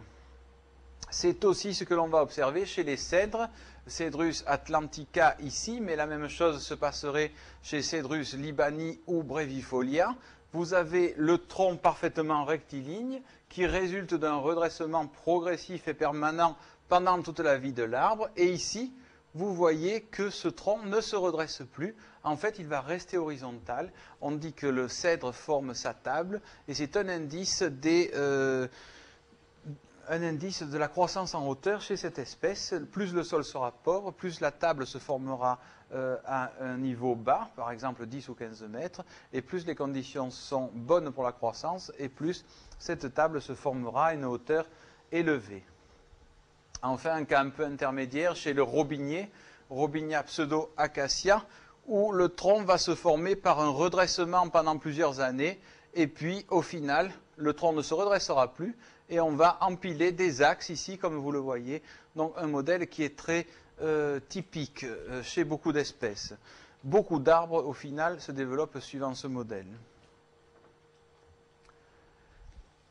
A: C'est aussi ce que l'on va observer chez les cèdres, Cedrus atlantica ici, mais la même chose se passerait chez Cedrus libani ou brevifolia. Vous avez le tronc parfaitement rectiligne qui résulte d'un redressement progressif et permanent pendant toute la vie de l'arbre. Et ici, vous voyez que ce tronc ne se redresse plus. En fait, il va rester horizontal. On dit que le cèdre forme sa table et c'est un indice de la croissance en hauteur chez cette espèce. Plus le sol sera pauvre, plus la table se formera à un niveau bas, par exemple 10 ou 15 mètres, et plus les conditions sont bonnes pour la croissance, et plus cette table se formera à une hauteur élevée. Enfin, un cas un peu intermédiaire chez le robinier, Robinia pseudo-acacia, où le tronc va se former par un redressement pendant plusieurs années, et puis au final, le tronc ne se redressera plus, et on va empiler des axes ici, comme vous le voyez. Donc un modèle qui est très typique chez beaucoup d'espèces. Beaucoup d'arbres, au final, se développent suivant ce modèle.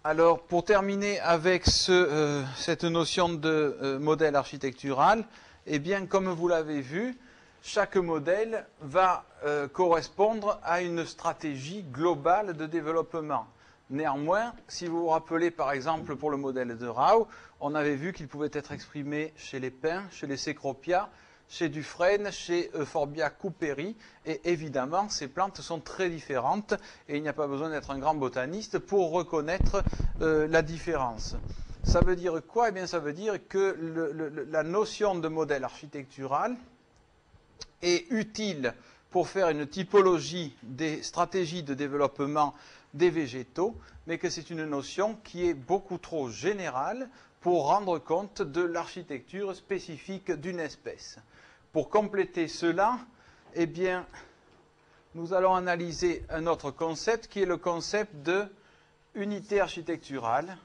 A: Alors, pour terminer avec cette notion de modèle architectural, eh bien, comme vous l'avez vu, chaque modèle va correspondre à une stratégie globale de développement. Néanmoins, si vous vous rappelez par exemple pour le modèle de Rao, on avait vu qu'il pouvait être exprimé chez les pins, chez les Cecropia, chez Dufresne, chez Euphorbia cooperi, et évidemment ces plantes sont très différentes et il n'y a pas besoin d'être un grand botaniste pour reconnaître la différence. Ça veut dire quoi? Eh bien ça veut dire que la notion de modèle architectural est utile pour faire une typologie des stratégies de développement des végétaux, mais que c'est une notion qui est beaucoup trop générale pour rendre compte de l'architecture spécifique d'une espèce. Pour compléter cela, eh bien, nous allons analyser un autre concept qui est le concept de unité architecturale.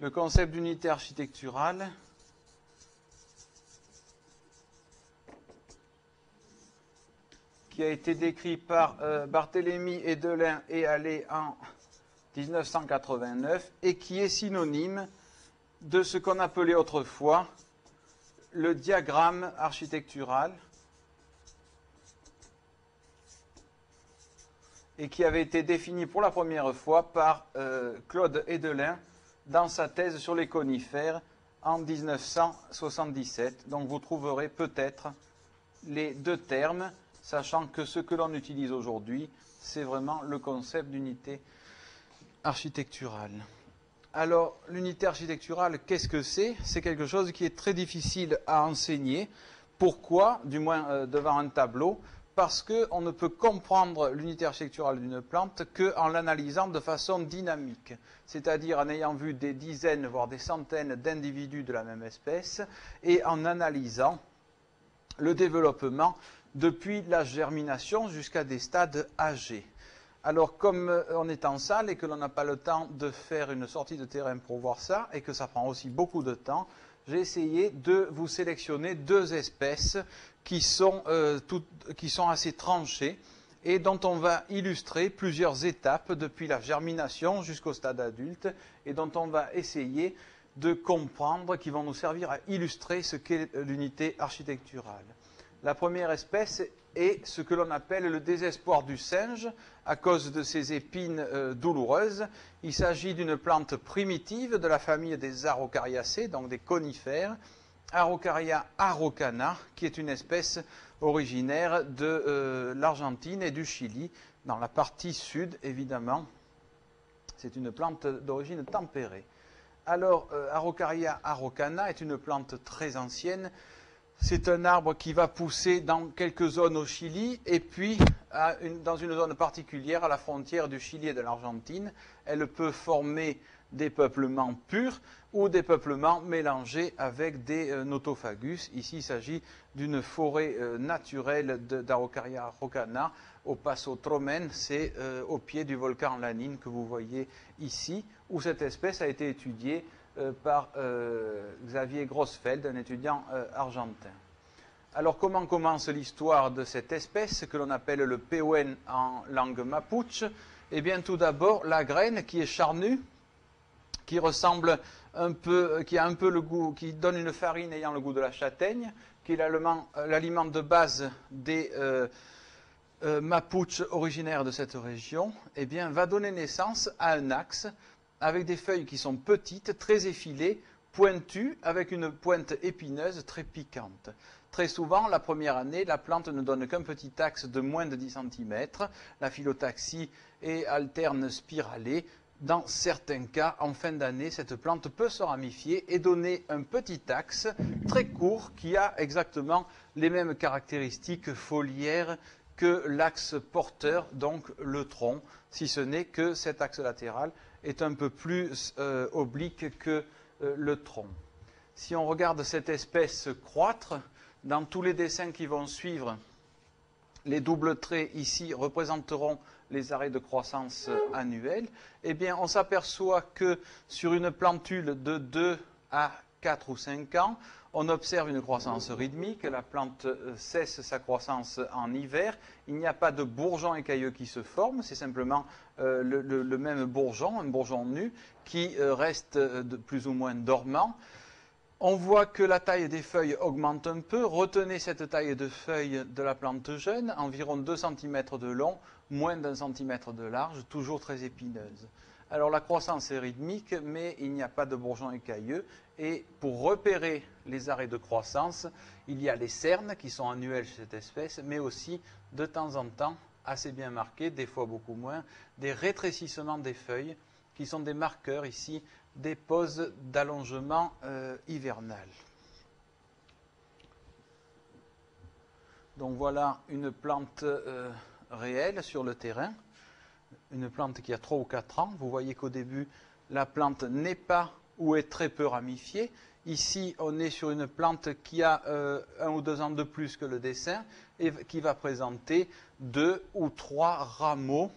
A: Le concept d'unité architecturale qui a été décrit par Barthélemy Edelin et Allais en 1989 et qui est synonyme de ce qu'on appelait autrefois le diagramme architectural et qui avait été défini pour la première fois par Claude Hedelin dans sa thèse sur les conifères en 1977. Donc vous trouverez peut-être les deux termes, sachant que ce que l'on utilise aujourd'hui, c'est vraiment le concept d'unité architecturale. Alors, l'unité architecturale, qu'est-ce que c'est? C'est quelque chose qui est très difficile à enseigner. Pourquoi? Du moins devant un tableau. Parce qu'on ne peut comprendre l'unité architecturale d'une plante qu'en l'analysant de façon dynamique, c'est-à-dire en ayant vu des dizaines, voire des centaines d'individus de la même espèce, et en analysant le développement depuis la germination jusqu'à des stades âgés. Alors, comme on est en salle et que l'on n'a pas le temps de faire une sortie de terrain pour voir ça, et que ça prend aussi beaucoup de temps, j'ai essayé de vous sélectionner deux espèces qui sont assez tranchées et dont on va illustrer plusieurs étapes depuis la germination jusqu'au stade adulte et dont on va essayer de comprendre, qui vont nous servir à illustrer ce qu'est l'unité architecturale. La première espèce est ce que l'on appelle le désespoir du singe à cause de ses épines douloureuses. Il s'agit d'une plante primitive de la famille des Araucariacées, donc des conifères, Araucaria araucana, qui est une espèce originaire de l'Argentine et du Chili, dans la partie sud, évidemment. C'est une plante d'origine tempérée. Alors, Araucaria araucana est une plante très ancienne. C'est un arbre qui va pousser dans quelques zones au Chili et puis dans une zone particulière à la frontière du Chili et de l'Argentine. Elle peut former des peuplements purs ou des peuplements mélangés avec des notophagus. Ici, il s'agit d'une forêt naturelle d'Araucaria araucana au Passo Tromen, c'est au pied du volcan Lanín que vous voyez ici, où cette espèce a été étudiée par Xavier Grossfeld, un étudiant argentin. Alors, comment commence l'histoire de cette espèce que l'on appelle le Pehuen en langue mapuche? Eh bien, tout d'abord, la graine qui est charnue, qui ressemble un peu, qui a un peu le goût, qui donne une farine ayant le goût de la châtaigne, qui est l'aliment de base des Mapuches originaires de cette région, eh bien, va donner naissance à un axe avec des feuilles qui sont petites, très effilées, pointues, avec une pointe épineuse très piquante. Très souvent, la première année, la plante ne donne qu'un petit axe de moins de 10 cm. La phyllotaxie est alterne spiralée. Dans certains cas, en fin d'année, cette plante peut se ramifier et donner un petit axe très court qui a exactement les mêmes caractéristiques foliaires que l'axe porteur, donc le tronc, si ce n'est que cet axe latéral est un peu plus oblique que le tronc. Si on regarde cette espèce croître, dans tous les dessins qui vont suivre, les doubles traits ici représenteront les arrêts de croissance annuels, eh bien on s'aperçoit que sur une plantule de 2 à 4 ou 5 ans, on observe une croissance rythmique, la plante cesse sa croissance en hiver, il n'y a pas de bourgeon écailleux qui se forme, c'est simplement le même bourgeon, un bourgeon nu, qui reste plus ou moins dormant. On voit que la taille des feuilles augmente un peu. Retenez cette taille de feuilles de la plante jeune, environ 2 cm de long, moins d'1 cm de large, toujours très épineuse. Alors la croissance est rythmique, mais il n'y a pas de bourgeon écailleux. Et pour repérer les arrêts de croissance, il y a les cernes qui sont annuelles chez cette espèce, mais aussi de temps en temps, assez bien marqués, des fois beaucoup moins, des rétrécissements des feuilles qui sont des marqueurs ici des pauses d'allongement hivernal. Donc voilà une plante réelle sur le terrain, une plante qui a 3 ou 4 ans. Vous voyez qu'au début, la plante n'est pas ou est très peu ramifiée. Ici, on est sur une plante qui a 1 ou 2 ans de plus que le dessin et qui va présenter 2 ou 3 rameaux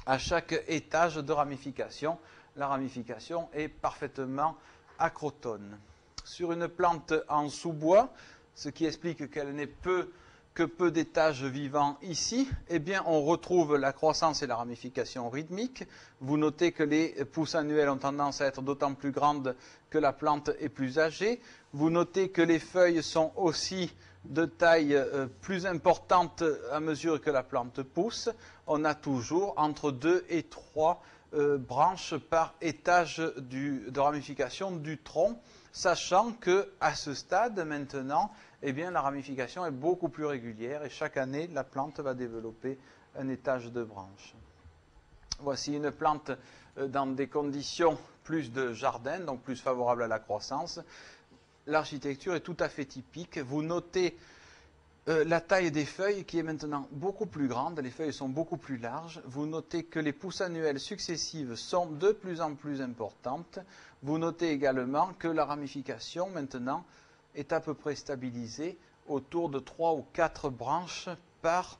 A: à chaque étage de ramification. La ramification est parfaitement acrotone. Sur une plante en sous-bois, ce qui explique qu'elle n'est que peu d'étages vivants ici, eh bien, on retrouve la croissance et la ramification rythmique. Vous notez que les pousses annuelles ont tendance à être d'autant plus grandes que la plante est plus âgée. Vous notez que les feuilles sont aussi de taille plus importante à mesure que la plante pousse. On a toujours entre 2 et 3 branches par étage de ramification du tronc, sachant qu'à ce stade maintenant, eh bien, la ramification est beaucoup plus régulière et chaque année, la plante va développer un étage de branches. Voici une plante dans des conditions plus de jardin, donc plus favorables à la croissance. L'architecture est tout à fait typique. Vous notez la taille des feuilles qui est maintenant beaucoup plus grande, les feuilles sont beaucoup plus larges. Vous notez que les pousses annuelles successives sont de plus en plus importantes. Vous notez également que la ramification maintenant est à peu près stabilisée autour de 3 ou 4 branches par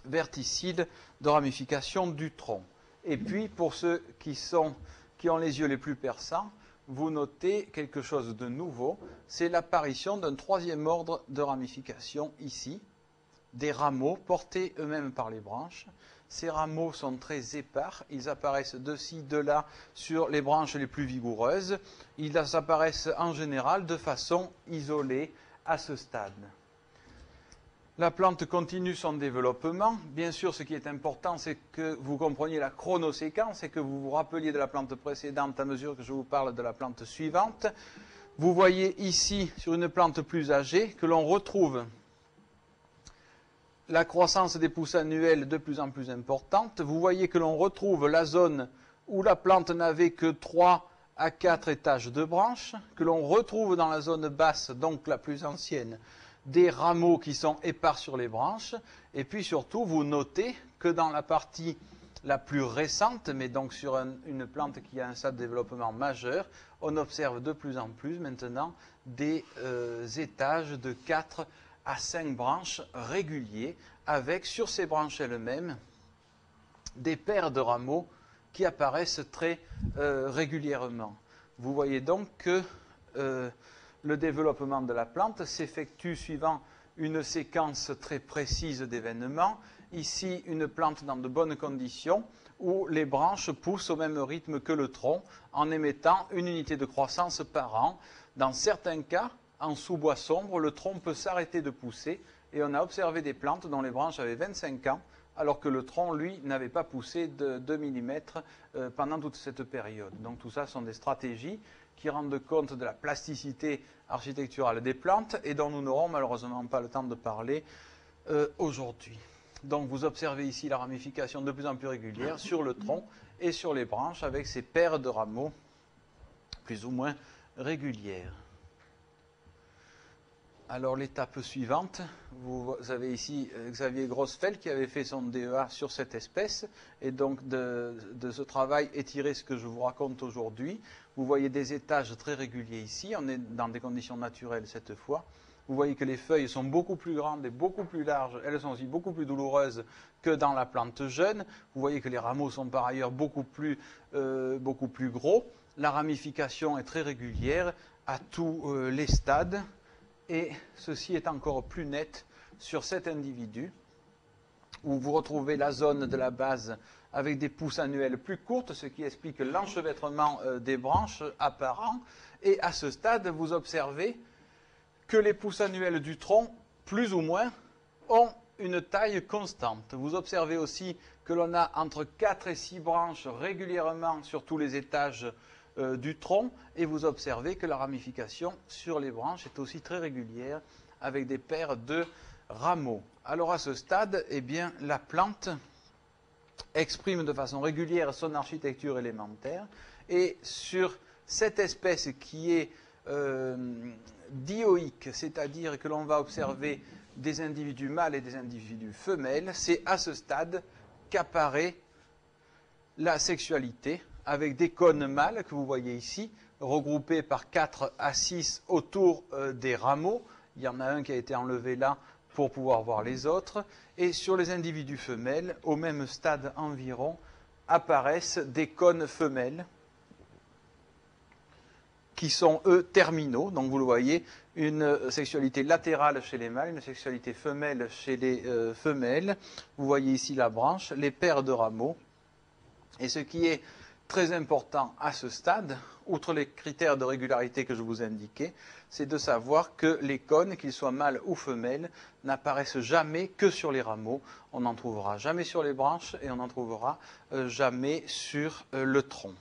A: verticille de ramification du tronc. Et puis pour ceux qui ont les yeux les plus perçants, vous notez quelque chose de nouveau, c'est l'apparition d'un troisième ordre de ramification ici, des rameaux portés eux-mêmes par les branches. Ces rameaux sont très épars, ils apparaissent de ci, de là sur les branches les plus vigoureuses. Ils apparaissent en général de façon isolée à ce stade. La plante continue son développement. Bien sûr, ce qui est important, c'est que vous compreniez la chronoséquence et que vous vous rappeliez de la plante précédente à mesure que je vous parle de la plante suivante. Vous voyez ici, sur une plante plus âgée, que l'on retrouve la croissance des pousses annuelles de plus en plus importante. Vous voyez que l'on retrouve la zone où la plante n'avait que 3 à 4 étages de branches, que l'on retrouve dans la zone basse, donc la plus ancienne, des rameaux qui sont épars sur les branches, et puis surtout vous notez que dans la partie la plus récente, mais donc sur une plante qui a un stade de développement majeur, on observe de plus en plus maintenant des étages de 4 à 5 branches réguliers, avec sur ces branches elles-mêmes des paires de rameaux qui apparaissent très régulièrement. Vous voyez donc que le développement de la plante s'effectue suivant une séquence très précise d'événements. Ici, une plante dans de bonnes conditions où les branches poussent au même rythme que le tronc en émettant une unité de croissance par an. Dans certains cas, en sous-bois sombre, le tronc peut s'arrêter de pousser et on a observé des plantes dont les branches avaient 25 ans alors que le tronc, lui, n'avait pas poussé de 2 mm pendant toute cette période. Donc tout ça sont des stratégies qui rendent compte de la plasticité architecturale des plantes et dont nous n'aurons malheureusement pas le temps de parler aujourd'hui. Donc vous observez ici la ramification de plus en plus régulière sur le tronc et sur les branches avec ces paires de rameaux plus ou moins régulières. Alors l'étape suivante, vous avez ici Xavier Grossfeld qui avait fait son DEA sur cette espèce et donc de ce travail est tiré ce que je vous raconte aujourd'hui. Vous voyez des étages très réguliers ici, on est dans des conditions naturelles cette fois. Vous voyez que les feuilles sont beaucoup plus grandes et beaucoup plus larges, elles sont aussi beaucoup plus douloureuses que dans la plante jeune. Vous voyez que les rameaux sont par ailleurs beaucoup plus gros. La ramification est très régulière à tous les stades. Et ceci est encore plus net sur cet individu, où vous retrouvez la zone de la base avec des pousses annuelles plus courtes, ce qui explique l'enchevêtrement des branches apparent. Et à ce stade, vous observez que les pousses annuelles du tronc, plus ou moins, ont une taille constante. Vous observez aussi que l'on a entre 4 et 6 branches régulièrement sur tous les étages du tronc et vous observez que la ramification sur les branches est aussi très régulière avec des paires de rameaux. Alors à ce stade, eh bien, la plante exprime de façon régulière son architecture élémentaire et sur cette espèce qui est dioïque, c'est-à-dire que l'on va observer des individus mâles et des individus femelles, c'est à ce stade qu'apparaît la sexualité, avec des cônes mâles que vous voyez ici, regroupés par 4 à 6 autour des rameaux. Il y en a un qui a été enlevé là pour pouvoir voir les autres. Et sur les individus femelles, au même stade environ, apparaissent des cônes femelles qui sont, eux, terminaux. Donc vous le voyez, une sexualité latérale chez les mâles, une sexualité femelle chez les femelles. Vous voyez ici la branche, les paires de rameaux. Et ce qui est très important à ce stade, outre les critères de régularité que je vous indiquais, c'est de savoir que les cônes, qu'ils soient mâles ou femelles, n'apparaissent jamais que sur les rameaux. On n'en trouvera jamais sur les branches et on n'en trouvera jamais sur le tronc.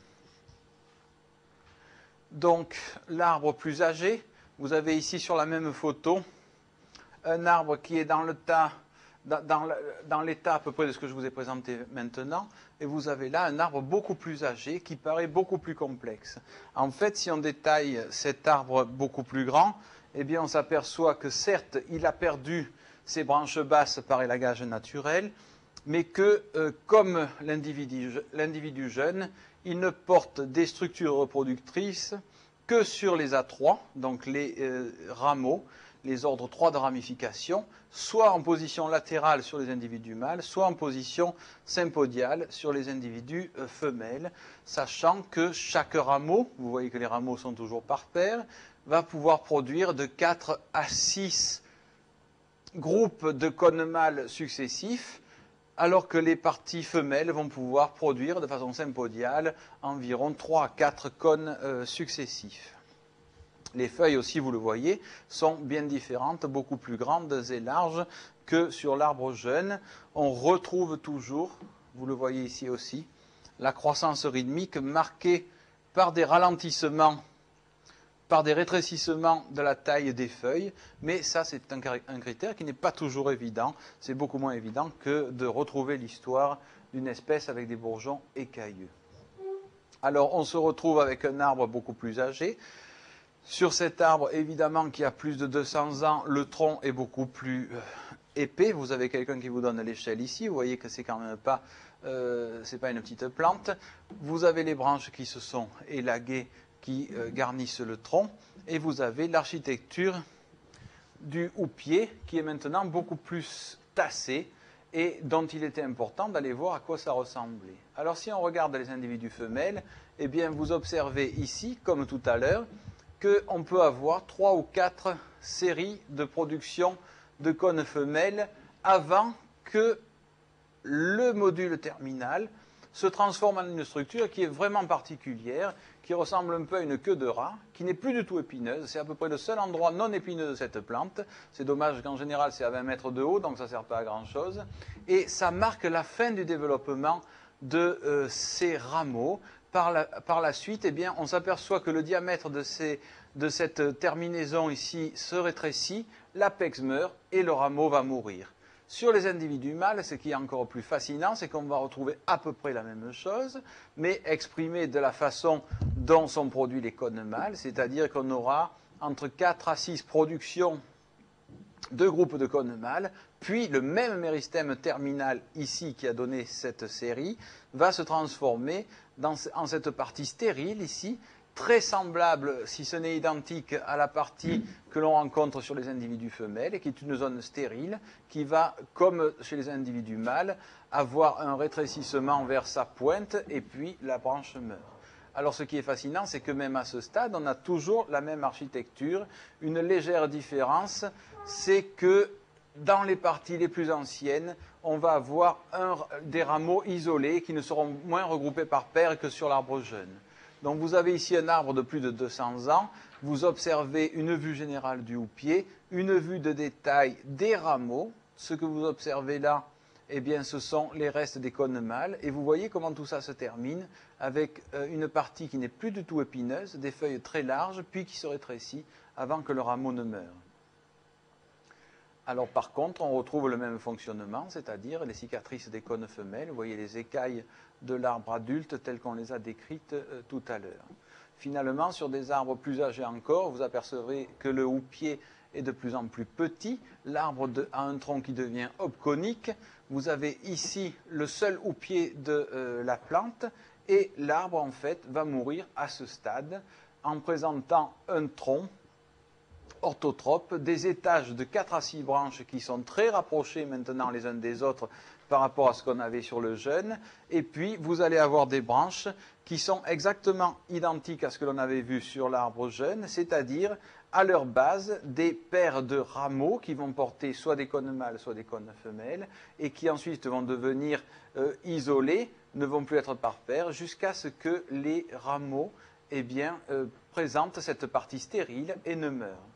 A: Donc, l'arbre plus âgé, vous avez ici sur la même photo un arbre qui est dans l'état à peu près de ce que je vous ai présenté maintenant, et vous avez là un arbre beaucoup plus âgé qui paraît beaucoup plus complexe. En fait, si on détaille cet arbre beaucoup plus grand, eh bien on s'aperçoit que certes, il a perdu ses branches basses par élagage naturel, mais que, comme l'individu jeune, il ne porte des structures reproductrices que sur les A3, donc les rameaux, les ordres 3 de ramification, soit en position latérale sur les individus mâles, soit en position sympodiale sur les individus femelles, sachant que chaque rameau, vous voyez que les rameaux sont toujours par paire, va pouvoir produire de 4 à 6 groupes de cônes mâles successifs, alors que les parties femelles vont pouvoir produire de façon sympodiale environ 3 à 4 cônes successifs. Les feuilles aussi, vous le voyez, sont bien différentes, beaucoup plus grandes et larges que sur l'arbre jeune. On retrouve toujours, vous le voyez ici aussi, la croissance rythmique marquée par des ralentissements, par des rétrécissements de la taille des feuilles, mais ça c'est un critère qui n'est pas toujours évident. C'est beaucoup moins évident que de retrouver l'histoire d'une espèce avec des bourgeons écailleux. Alors on se retrouve avec un arbre beaucoup plus âgé. Sur cet arbre, évidemment, qui a plus de 200 ans, le tronc est beaucoup plus épais. Vous avez quelqu'un qui vous donne l'échelle ici. Vous voyez que c'est quand même pas, c'est pas une petite plante. Vous avez les branches qui se sont élaguées, qui garnissent le tronc. Et vous avez l'architecture du houppier, qui est maintenant beaucoup plus tassée et dont il était important d'aller voir à quoi ça ressemblait. Alors, si on regarde les individus femelles, eh bien, vous observez ici, comme tout à l'heure, qu'on peut avoir 3 ou 4 séries de production de cônes femelles avant que le module terminal se transforme en une structure qui est vraiment particulière, qui ressemble un peu à une queue de rat, qui n'est plus du tout épineuse. C'est à peu près le seul endroit non épineux de cette plante. C'est dommage qu'en général c'est à 20 mètres de haut, donc ça ne sert pas à grand chose. Et ça marque la fin du développement de ces rameaux. Par la suite, eh bien, on s'aperçoit que le diamètre de cette terminaison ici se rétrécit, l'apex meurt et le rameau va mourir. Sur les individus mâles, ce qui est encore plus fascinant, c'est qu'on va retrouver à peu près la même chose, mais exprimée de la façon dont sont produits les cônes mâles, c'est-à-dire qu'on aura entre 4 à 6 productions de groupes de cônes mâles, puis le même méristème terminal ici qui a donné cette série va se transformer en cette partie stérile ici, très semblable, si ce n'est identique, à la partie que l'on rencontre sur les individus femelles, et qui est une zone stérile, qui va, comme chez les individus mâles, avoir un rétrécissement vers sa pointe, et puis la branche meurt. Alors ce qui est fascinant, c'est que même à ce stade, on a toujours la même architecture. Une légère différence, c'est que dans les parties les plus anciennes, on va avoir des rameaux isolés qui ne seront moins regroupés par paires que sur l'arbre jeune. Donc vous avez ici un arbre de plus de 200 ans, vous observez une vue générale du houppier, une vue de détail des rameaux. Ce que vous observez là, eh bien, ce sont les restes des cônes mâles. Et vous voyez comment tout ça se termine avec une partie qui n'est plus du tout épineuse, des feuilles très larges, puis qui se rétrécit avant que le rameau ne meure. Alors par contre, on retrouve le même fonctionnement, c'est-à-dire les cicatrices des cônes femelles. Vous voyez les écailles de l'arbre adulte telles qu'on les a décrites tout à l'heure. Finalement, sur des arbres plus âgés encore, vous apercevrez que le houppier est de plus en plus petit. L'arbre a un tronc qui devient obconique. Vous avez ici le seul houppier de la plante et l'arbre, en fait, va mourir à ce stade en présentant un tronc orthotrope, des étages de 4 à 6 branches qui sont très rapprochés maintenant les uns des autres par rapport à ce qu'on avait sur le jeune. Et puis, vous allez avoir des branches qui sont exactement identiques à ce que l'on avait vu sur l'arbre jeune, c'est-à-dire à leur base des paires de rameaux qui vont porter soit des cônes mâles, soit des cônes femelles, et qui ensuite vont devenir isolés, ne vont plus être par paires, jusqu'à ce que les rameaux présentent cette partie stérile et ne meurent.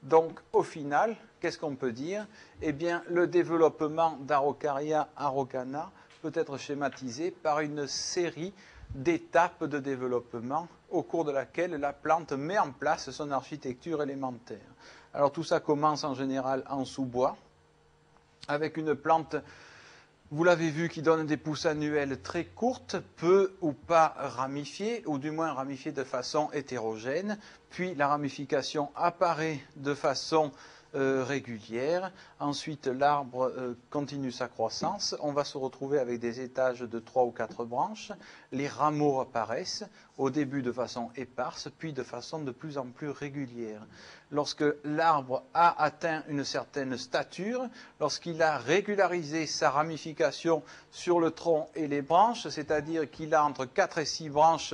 A: Donc, au final, qu'est-ce qu'on peut dire? Eh bien, le développement d'Araucaria araucana peut être schématisé par une série d'étapes de développement au cours de laquelle la plante met en place son architecture élémentaire. Alors, tout ça commence en général en sous-bois, avec une plante, vous l'avez vu, qui donne des pousses annuelles très courtes, peu ou pas ramifiées, ou du moins ramifiées de façon hétérogène. Puis la ramification apparaît de façon régulière. Ensuite, l'arbre continue sa croissance. On va se retrouver avec des étages de 3 ou 4 branches. Les rameaux apparaissent, au début de façon éparse, puis de façon de plus en plus régulière. Lorsque l'arbre a atteint une certaine stature, lorsqu'il a régularisé sa ramification sur le tronc et les branches, c'est-à-dire qu'il a entre 4 et 6 branches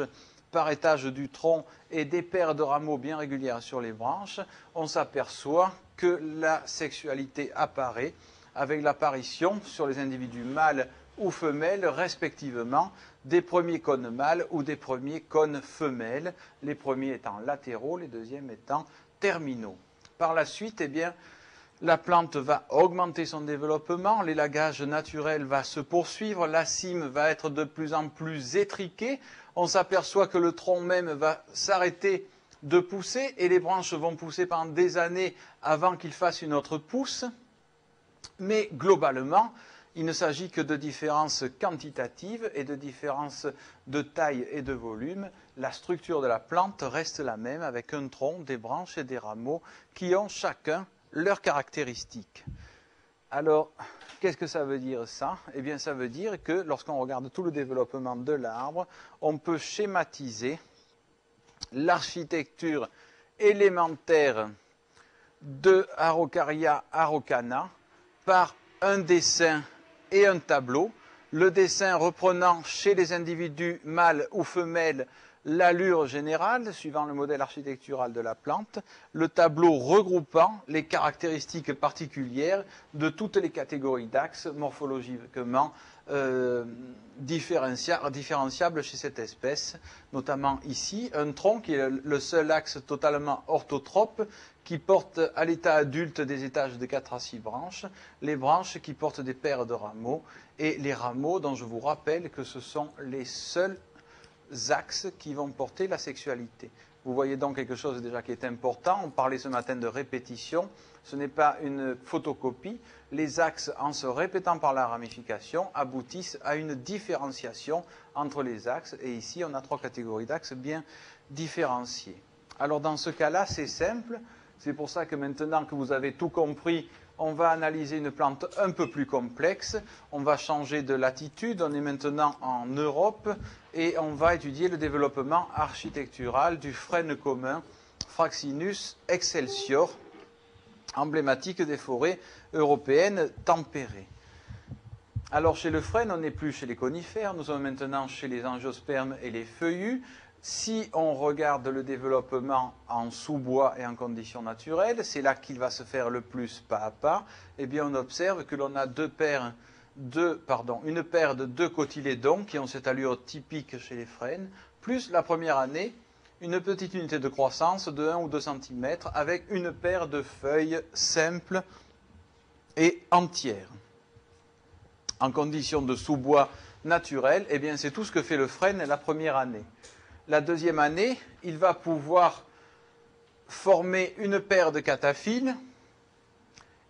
A: par étage du tronc et des paires de rameaux bien régulières sur les branches, on s'aperçoit que la sexualité apparaît avec l'apparition sur les individus mâles ou femelles, respectivement, des premiers cônes mâles ou des premiers cônes femelles, les premiers étant latéraux, les deuxièmes étant terminaux. Par la suite, eh bien, la plante va augmenter son développement, l'élagage naturel va se poursuivre, la cime va être de plus en plus étriquée, on s'aperçoit que le tronc même va s'arrêter de pousser et les branches vont pousser pendant des années avant qu'il fasse une autre pousse. Mais globalement, il ne s'agit que de différences quantitatives et de différences de taille et de volume. La structure de la plante reste la même avec un tronc, des branches et des rameaux qui ont chacun leurs caractéristiques. Alors, qu'est-ce que ça veut dire ça? Eh bien, ça veut dire que lorsqu'on regarde tout le développement de l'arbre, on peut schématiser l'architecture élémentaire de Araucaria araucana par un dessin et un tableau. Le dessin reprenant chez les individus mâles ou femelles l'allure générale, suivant le modèle architectural de la plante, le tableau regroupant les caractéristiques particulières de toutes les catégories d'axes morphologiquement différenciables chez cette espèce, notamment ici, un tronc qui est le seul axe totalement orthotrope, qui porte à l'état adulte des étages de 4 à 6 branches, les branches qui portent des paires de rameaux, et les rameaux dont je vous rappelle que ce sont les seuls axes qui vont porter la sexualité. Vous voyez donc quelque chose déjà qui est important. On parlait ce matin de répétition. Ce n'est pas une photocopie. Les axes, en se répétant par la ramification, aboutissent à une différenciation entre les axes. Et ici, on a 3 catégories d'axes bien différenciées. Alors dans ce cas-là, c'est simple. C'est pour ça que maintenant que vous avez tout compris, on va analyser une plante un peu plus complexe. On va changer de latitude. On est maintenant en Europe et on va étudier le développement architectural du frêne commun Fraxinus excelsior, emblématique des forêts européennes tempérées. Alors chez le frêne, on n'est plus chez les conifères. Nous sommes maintenant chez les angiospermes et les feuillus. Si on regarde le développement en sous-bois et en conditions naturelles, c'est là qu'il va se faire le plus pas à pas, eh bien on observe que l'on a une paire de 2 cotylédons qui ont cette allure typique chez les frênes, plus la première année, une petite unité de croissance de 1 ou 2 cm avec une paire de feuilles simples et entières. En conditions de sous-bois naturel, eh bien c'est tout ce que fait le frêne la première année. La deuxième année, il va pouvoir former une paire de cataphiles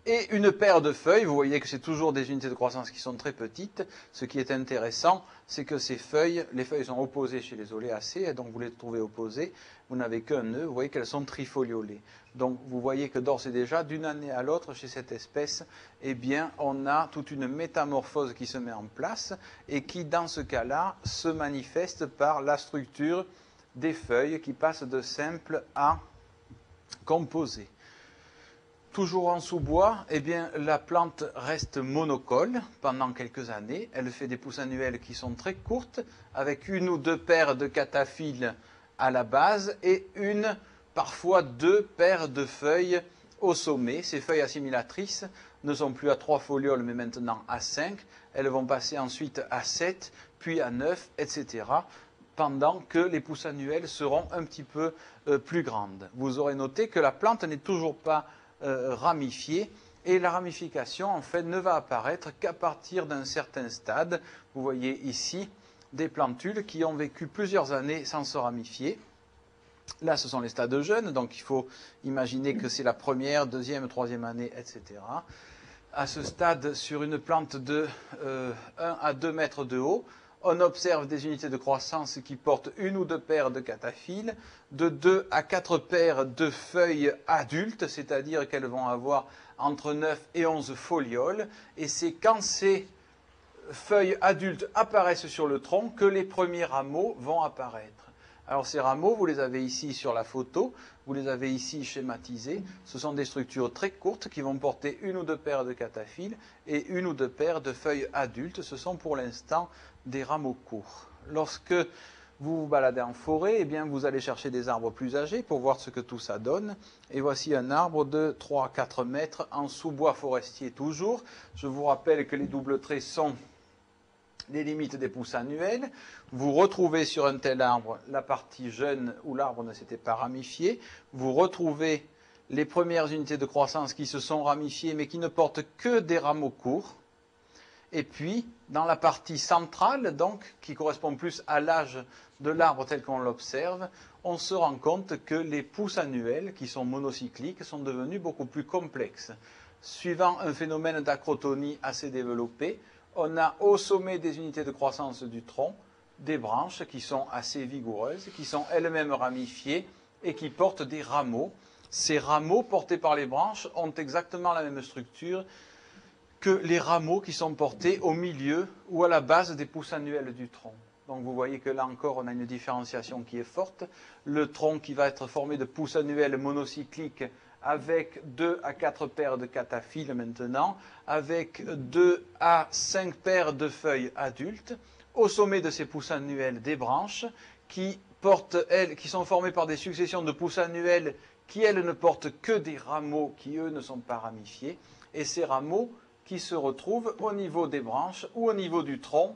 A: et une paire de feuilles. Vous voyez que c'est toujours des unités de croissance qui sont très petites. Ce qui est intéressant, c'est que ces feuilles, les feuilles sont opposées chez les oléacées, et donc vous les trouvez opposées. Vous n'avez qu'un nœud, vous voyez qu'elles sont trifoliolées. Donc vous voyez que d'ores et déjà, d'une année à l'autre, chez cette espèce, eh bien, on a toute une métamorphose qui se met en place et qui, dans ce cas-là, se manifeste par la structure des feuilles qui passent de simples à composées. toujours en sous-bois, eh bien, la plante reste monocole pendant quelques années. Elle fait des pousses annuelles qui sont très courtes, avec une ou deux paires de cataphiles à la base et parfois deux paires de feuilles au sommet. Ces feuilles assimilatrices ne sont plus à 3 folioles, mais maintenant à 5. Elles vont passer ensuite à 7, puis à 9, etc., pendant que les pousses annuelles seront un petit peu plus grandes. Vous aurez noté que la plante n'est toujours pas ramifiée, et la ramification, en fait, ne va apparaître qu'à partir d'un certain stade. Vous voyez ici des plantules qui ont vécu plusieurs années sans se ramifier. Là, ce sont les stades jeunes, donc il faut imaginer que c'est la première, deuxième, troisième année, etc. À ce stade, sur une plante de 1 à 2 mètres de haut, on observe des unités de croissance qui portent une ou deux paires de cataphiles, de 2 à 4 paires de feuilles adultes, c'est-à-dire qu'elles vont avoir entre 9 et 11 folioles, et c'est quand ces feuilles adultes apparaissent sur le tronc que les premiers rameaux vont apparaître. Alors ces rameaux, vous les avez ici sur la photo, vous les avez ici schématisés. Ce sont des structures très courtes qui vont porter une ou deux paires de cataphiles et une ou deux paires de feuilles adultes. Ce sont pour l'instant des rameaux courts. Lorsque vous vous baladez en forêt, eh bien, vous allez chercher des arbres plus âgés pour voir ce que tout ça donne. Et voici un arbre de 3 à 4 mètres en sous-bois forestier toujours. Je vous rappelle que les doubles traits sont les limites des pousses annuelles. Vous retrouvez sur un tel arbre la partie jeune où l'arbre ne s'était pas ramifié. Vous retrouvez les premières unités de croissance qui se sont ramifiées mais qui ne portent que des rameaux courts. Et puis, dans la partie centrale, donc, qui correspond plus à l'âge de l'arbre tel qu'on l'observe, on se rend compte que les pousses annuelles, qui sont monocycliques, sont devenues beaucoup plus complexes. Suivant un phénomène d'acrotonie assez développé, on a au sommet des unités de croissance du tronc des branches qui sont assez vigoureuses, qui sont elles-mêmes ramifiées et qui portent des rameaux. Ces rameaux portés par les branches ont exactement la même structure que les rameaux qui sont portés au milieu ou à la base des pousses annuelles du tronc. Donc vous voyez que là encore, on a une différenciation qui est forte. Le tronc qui va être formé de pousses annuelles monocycliques avec 2 à 4 paires de cataphiles maintenant, avec 2 à 5 paires de feuilles adultes. Au sommet de ces pousses annuelles, des branches qui sont formées par des successions de pousses annuelles qui, elles, ne portent que des rameaux qui, eux, ne sont pas ramifiés. Et ces rameaux qui se retrouvent au niveau des branches ou au niveau du tronc,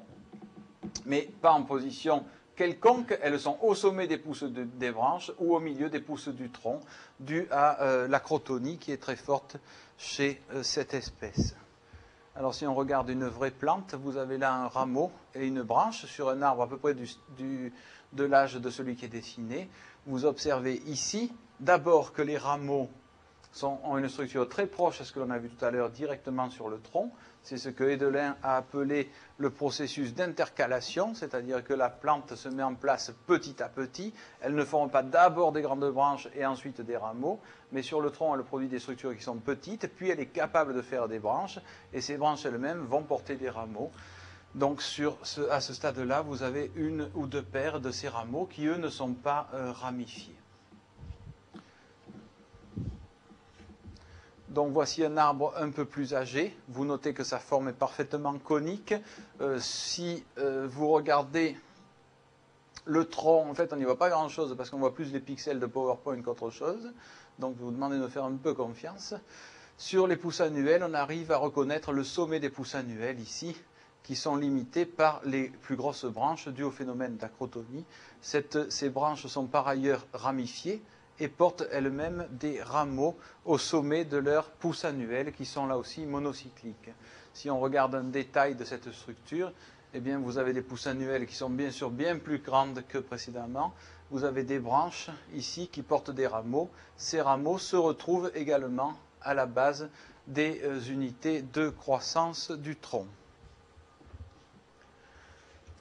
A: mais pas en position quelconque, elles sont au sommet des pousses des branches ou au milieu des pousses du tronc, dû à l'acrotonie qui est très forte chez cette espèce. Alors si on regarde une vraie plante, vous avez là un rameau et une branche sur un arbre à peu près de l'âge de celui qui est dessiné. Vous observez ici d'abord que les rameaux ont une structure très proche à ce que l'on a vu tout à l'heure directement sur le tronc. C'est ce que Edelin a appelé le processus d'intercalation, c'est-à-dire que la plante se met en place petit à petit. Elle ne forme pas d'abord des grandes branches et ensuite des rameaux, mais sur le tronc, elle produit des structures qui sont petites, puis elle est capable de faire des branches, et ces branches elles-mêmes vont porter des rameaux. Donc à ce stade-là, vous avez une ou deux paires de ces rameaux qui, eux, ne sont pas ramifiés. Donc voici un arbre un peu plus âgé. Vous notez que sa forme est parfaitement conique. Si vous regardez le tronc, en fait on n'y voit pas grand-chose parce qu'on voit plus les pixels de PowerPoint qu'autre chose. Donc je vous demande de me faire un peu confiance. Sur les pousses annuelles, on arrive à reconnaître le sommet des pousses annuelles ici, qui sont limitées par les plus grosses branches dues au phénomène d'acrotonie. Ces branches sont par ailleurs ramifiées et portent elles-mêmes des rameaux au sommet de leurs pousses annuelles qui sont là aussi monocycliques. Si on regarde un détail de cette structure, eh bien vous avez des pousses annuelles qui sont bien sûr bien plus grandes que précédemment. Vous avez des branches ici qui portent des rameaux. Ces rameaux se retrouvent également à la base des unités de croissance du tronc.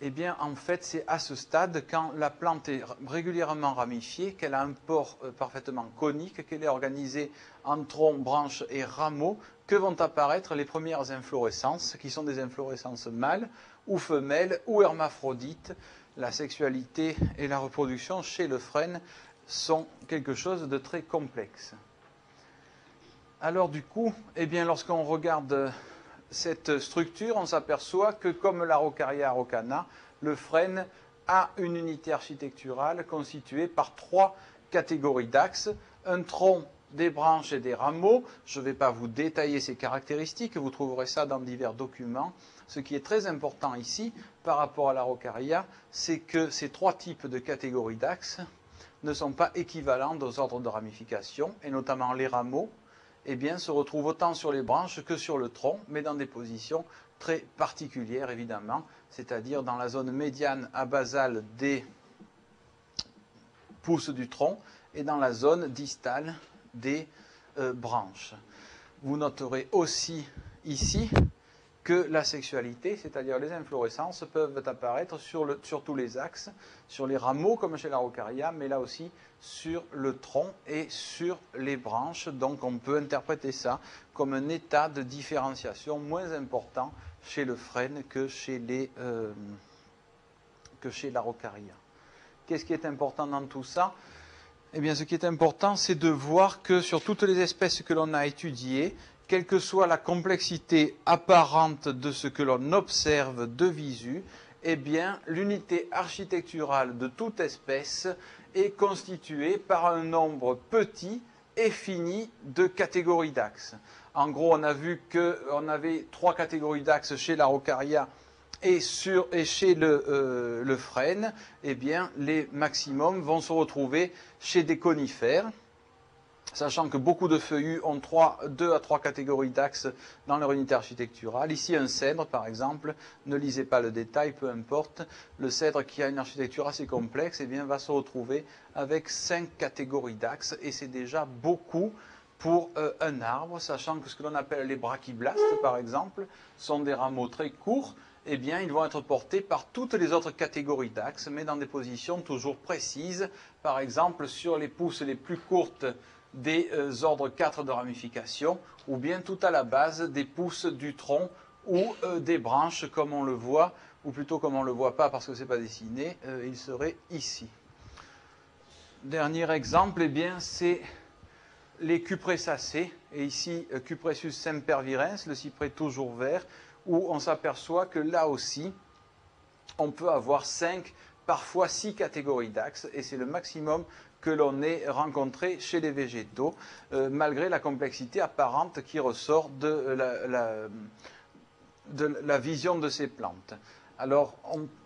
A: Eh bien, en fait, c'est à ce stade, quand la plante est régulièrement ramifiée, qu'elle a un port parfaitement conique, qu'elle est organisée en tronc, branches et rameaux, que vont apparaître les premières inflorescences, qui sont des inflorescences mâles ou femelles ou hermaphrodites. La sexualité et la reproduction chez le frêne sont quelque chose de très complexe. Alors du coup, eh bien, lorsqu'on regarde cette structure, on s'aperçoit que comme l'Araucaria araucana, le frêne a une unité architecturale constituée par 3 catégories d'axes, un tronc, des branches et des rameaux. Je ne vais pas vous détailler ces caractéristiques, vous trouverez ça dans divers documents. Ce qui est très important ici, par rapport à l'Araucaria, c'est que ces 3 types de catégories d'axes ne sont pas équivalents aux ordres de ramification, et notamment les rameaux, eh bien, se retrouvent autant sur les branches que sur le tronc, mais dans des positions très particulières, évidemment, c'est-à-dire dans la zone médiane à basale des pousses du tronc et dans la zone distale des branches. Vous noterez aussi ici que la sexualité, c'est-à-dire les inflorescences, peuvent apparaître sur tous les axes, sur les rameaux comme chez l'Araucaria, mais là aussi sur le tronc et sur les branches. Donc on peut interpréter ça comme un état de différenciation moins important chez le frêne que chez l'Araucaria. Qu'est-ce qui est important dans tout ça? Eh bien, ce qui est important, c'est de voir que sur toutes les espèces que l'on a étudiées, quelle que soit la complexité apparente de ce que l'on observe de visu, eh bien, l'unité architecturale de toute espèce est constituée par un nombre petit et fini de catégories d'axes. En gros, on a vu qu'on avait 3 catégories d'axes chez l'Araucaria et chez le frêne, eh bien, les maximums vont se retrouver chez des conifères, sachant que beaucoup de feuillus ont 2 à 3 catégories d'axes dans leur unité architecturale. Ici, un cèdre, par exemple, ne lisez pas le détail, peu importe. Le cèdre qui a une architecture assez complexe, eh bien, va se retrouver avec 5 catégories d'axes, et c'est déjà beaucoup pour un arbre, sachant que ce que l'on appelle les brachyblastes, par exemple, sont des rameaux très courts. Eh bien, ils vont être portés par toutes les autres catégories d'axes, mais dans des positions toujours précises. Par exemple, sur les pousses les plus courtes des ordres 4 de ramification, ou bien tout à la base des pousses du tronc ou des branches, comme on le voit, ou plutôt comme on ne le voit pas parce que ce n'est pas dessiné, il serait ici. Dernier exemple, eh bien, c'est les cupressacées, et ici Cupressus sempervirens, le cyprès toujours vert, où on s'aperçoit que là aussi, on peut avoir 5, parfois 6 catégories d'axes, et c'est le maximum que l'on ait rencontré chez les végétaux, malgré la complexité apparente qui ressort de la vision de ces plantes. Alors,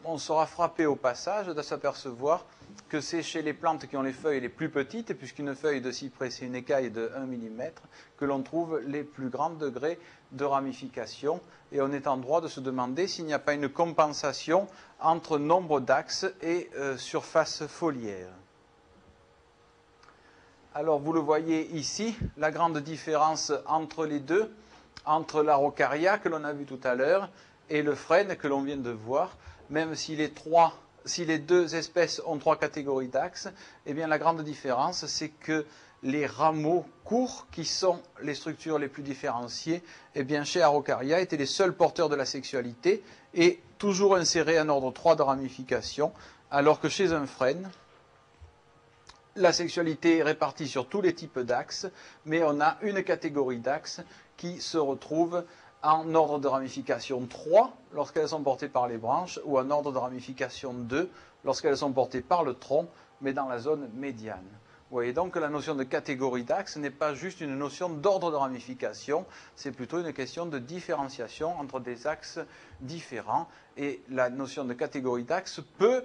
A: on sera frappé au passage de s'apercevoir que c'est chez les plantes qui ont les feuilles les plus petites, puisqu'une feuille de cyprès, c'est une écaille de 1 mm, que l'on trouve les plus grands degrés de ramification. Et on est en droit de se demander s'il n'y a pas une compensation entre nombre d'axes et surface foliaire. Alors, vous le voyez ici, la grande différence entre les deux, entre l'Araucaria que l'on a vu tout à l'heure et le frêne que l'on vient de voir, même si les deux espèces ont 3 catégories d'axes, eh bien la grande différence, c'est que les rameaux courts, qui sont les structures les plus différenciées, eh bien chez Araucaria, étaient les seuls porteurs de la sexualité et toujours insérés en ordre 3 de ramification, alors que chez un frêne, la sexualité est répartie sur tous les types d'axes, mais on a une catégorie d'axes qui se retrouve en ordre de ramification 3 lorsqu'elles sont portées par les branches, ou en ordre de ramification 2 lorsqu'elles sont portées par le tronc, mais dans la zone médiane. Vous voyez donc que la notion de catégorie d'axe n'est pas juste une notion d'ordre de ramification, c'est plutôt une question de différenciation entre des axes différents, et la notion de catégorie d'axe peut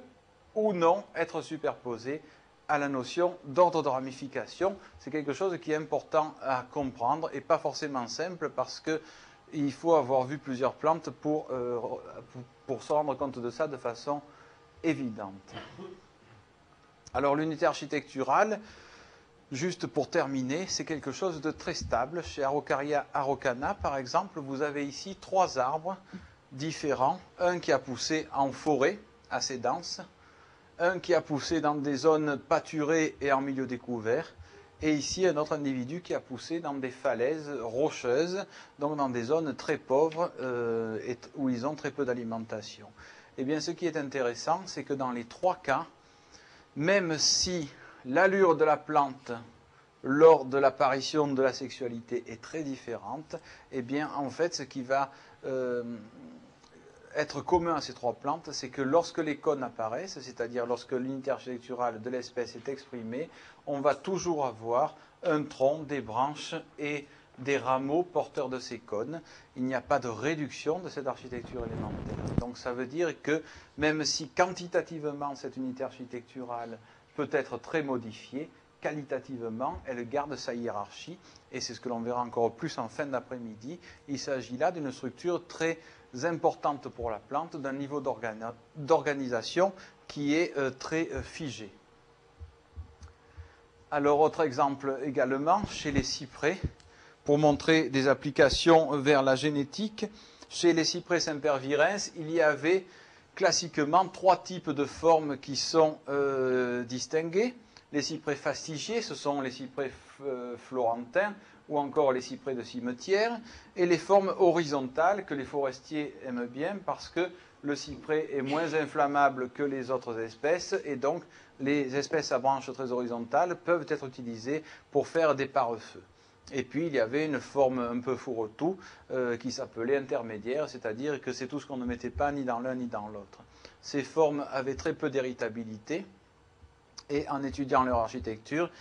A: ou non être superposée à la notion d'ordre de ramification. C'est quelque chose qui est important à comprendre et pas forcément simple, parce qu'il faut avoir vu plusieurs plantes pour se rendre compte de ça de façon évidente. Alors l'unité architecturale, juste pour terminer, c'est quelque chose de très stable. Chez Araucaria araucana, par exemple, vous avez ici 3 arbres différents. Un qui a poussé en forêt, assez dense, un qui a poussé dans des zones pâturées et en milieu découvert, et ici un autre individu qui a poussé dans des falaises rocheuses, donc dans des zones très pauvres où ils ont très peu d'alimentation. Eh bien, ce qui est intéressant, c'est que dans les 3 cas, même si l'allure de la plante lors de l'apparition de la sexualité est très différente, eh bien, en fait, ce qui va être commun à ces trois plantes, c'est que lorsque les cônes apparaissent, c'est-à-dire lorsque l'unité architecturale de l'espèce est exprimée, on va toujours avoir un tronc, des branches et des rameaux porteurs de ces cônes. Il n'y a pas de réduction de cette architecture élémentaire. Donc ça veut dire que même si quantitativement cette unité architecturale peut être très modifiée, qualitativement, elle garde sa hiérarchie, et c'est ce que l'on verra encore plus en fin d'après-midi. Il s'agit là d'une structure très importante pour la plante, d'un niveau d'organisation qui est très figé. Alors, autre exemple également, chez les cyprès, pour montrer des applications vers la génétique, chez les cyprès sempervirens, il y avait classiquement trois types de formes qui sont distinguées. Les cyprès fastigiés, ce sont les cyprès florentins ou encore les cyprès de cimetière, et les formes horizontales que les forestiers aiment bien parce que le cyprès est moins inflammable que les autres espèces, et donc les espèces à branches très horizontales peuvent être utilisées pour faire des pare-feux. Et puis il y avait une forme un peu fourre-tout qui s'appelait intermédiaire, c'est-à-dire que c'est tout ce qu'on ne mettait pas ni dans l'un ni dans l'autre. Ces formes avaient très peu d'héritabilité, et en étudiant leur architecture,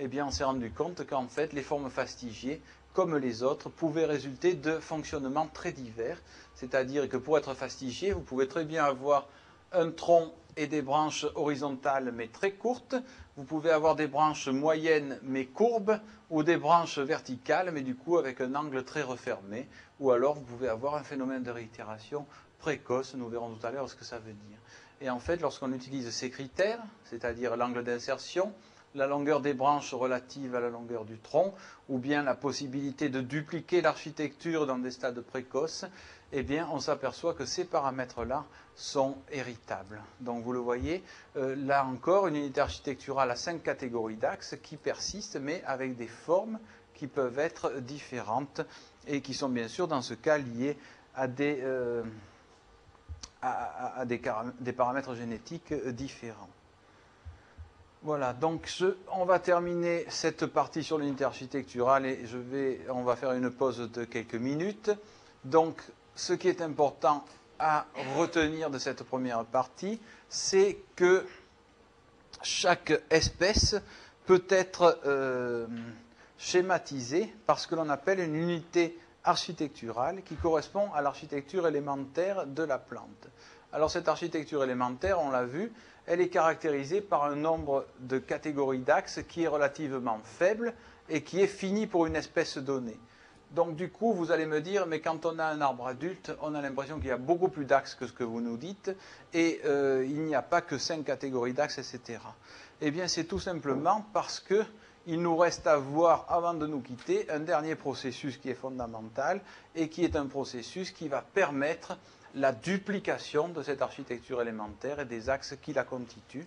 A: eh bien, on s'est rendu compte qu'en fait, les formes fastigiées, comme les autres, pouvaient résulter de fonctionnements très divers. C'est-à-dire que pour être fastigié, vous pouvez très bien avoir un tronc et des branches horizontales mais très courtes. Vous pouvez avoir des branches moyennes mais courbes, ou des branches verticales mais du coup avec un angle très refermé. Ou alors vous pouvez avoir un phénomène de réitération précoce. Nous verrons tout à l'heure ce que ça veut dire. Et en fait, lorsqu'on utilise ces critères, c'est-à-dire l'angle d'insertion, la longueur des branches relative à la longueur du tronc, ou bien la possibilité de dupliquer l'architecture dans des stades précoces, eh bien, on s'aperçoit que ces paramètres-là sont héritables. Donc, vous le voyez, là encore, une unité architecturale à 5 catégories d'axes qui persistent, mais avec des formes qui peuvent être différentes et qui sont bien sûr, dans ce cas, liées à des paramètres génétiques différents. Voilà, donc on va terminer cette partie sur l'unité architecturale et on va faire une pause de quelques minutes. Donc, ce qui est important à retenir de cette première partie, c'est que chaque espèce peut être schématisée par ce que l'on appelle une unité architecturale qui correspond à l'architecture élémentaire de la plante. Alors cette architecture élémentaire, on l'a vu, elle est caractérisée par un nombre de catégories d'axes qui est relativement faible et qui est fini pour une espèce donnée. Donc du coup, vous allez me dire, mais quand on a un arbre adulte, on a l'impression qu'il y a beaucoup plus d'axes que ce que vous nous dites, et il n'y a pas que 5 catégories d'axes, etc. Eh bien, c'est tout simplement parce que il nous reste à voir, avant de nous quitter, un dernier processus qui est fondamental et qui est un processus qui va permettre la duplication de cette architecture élémentaire et des axes qui la constituent.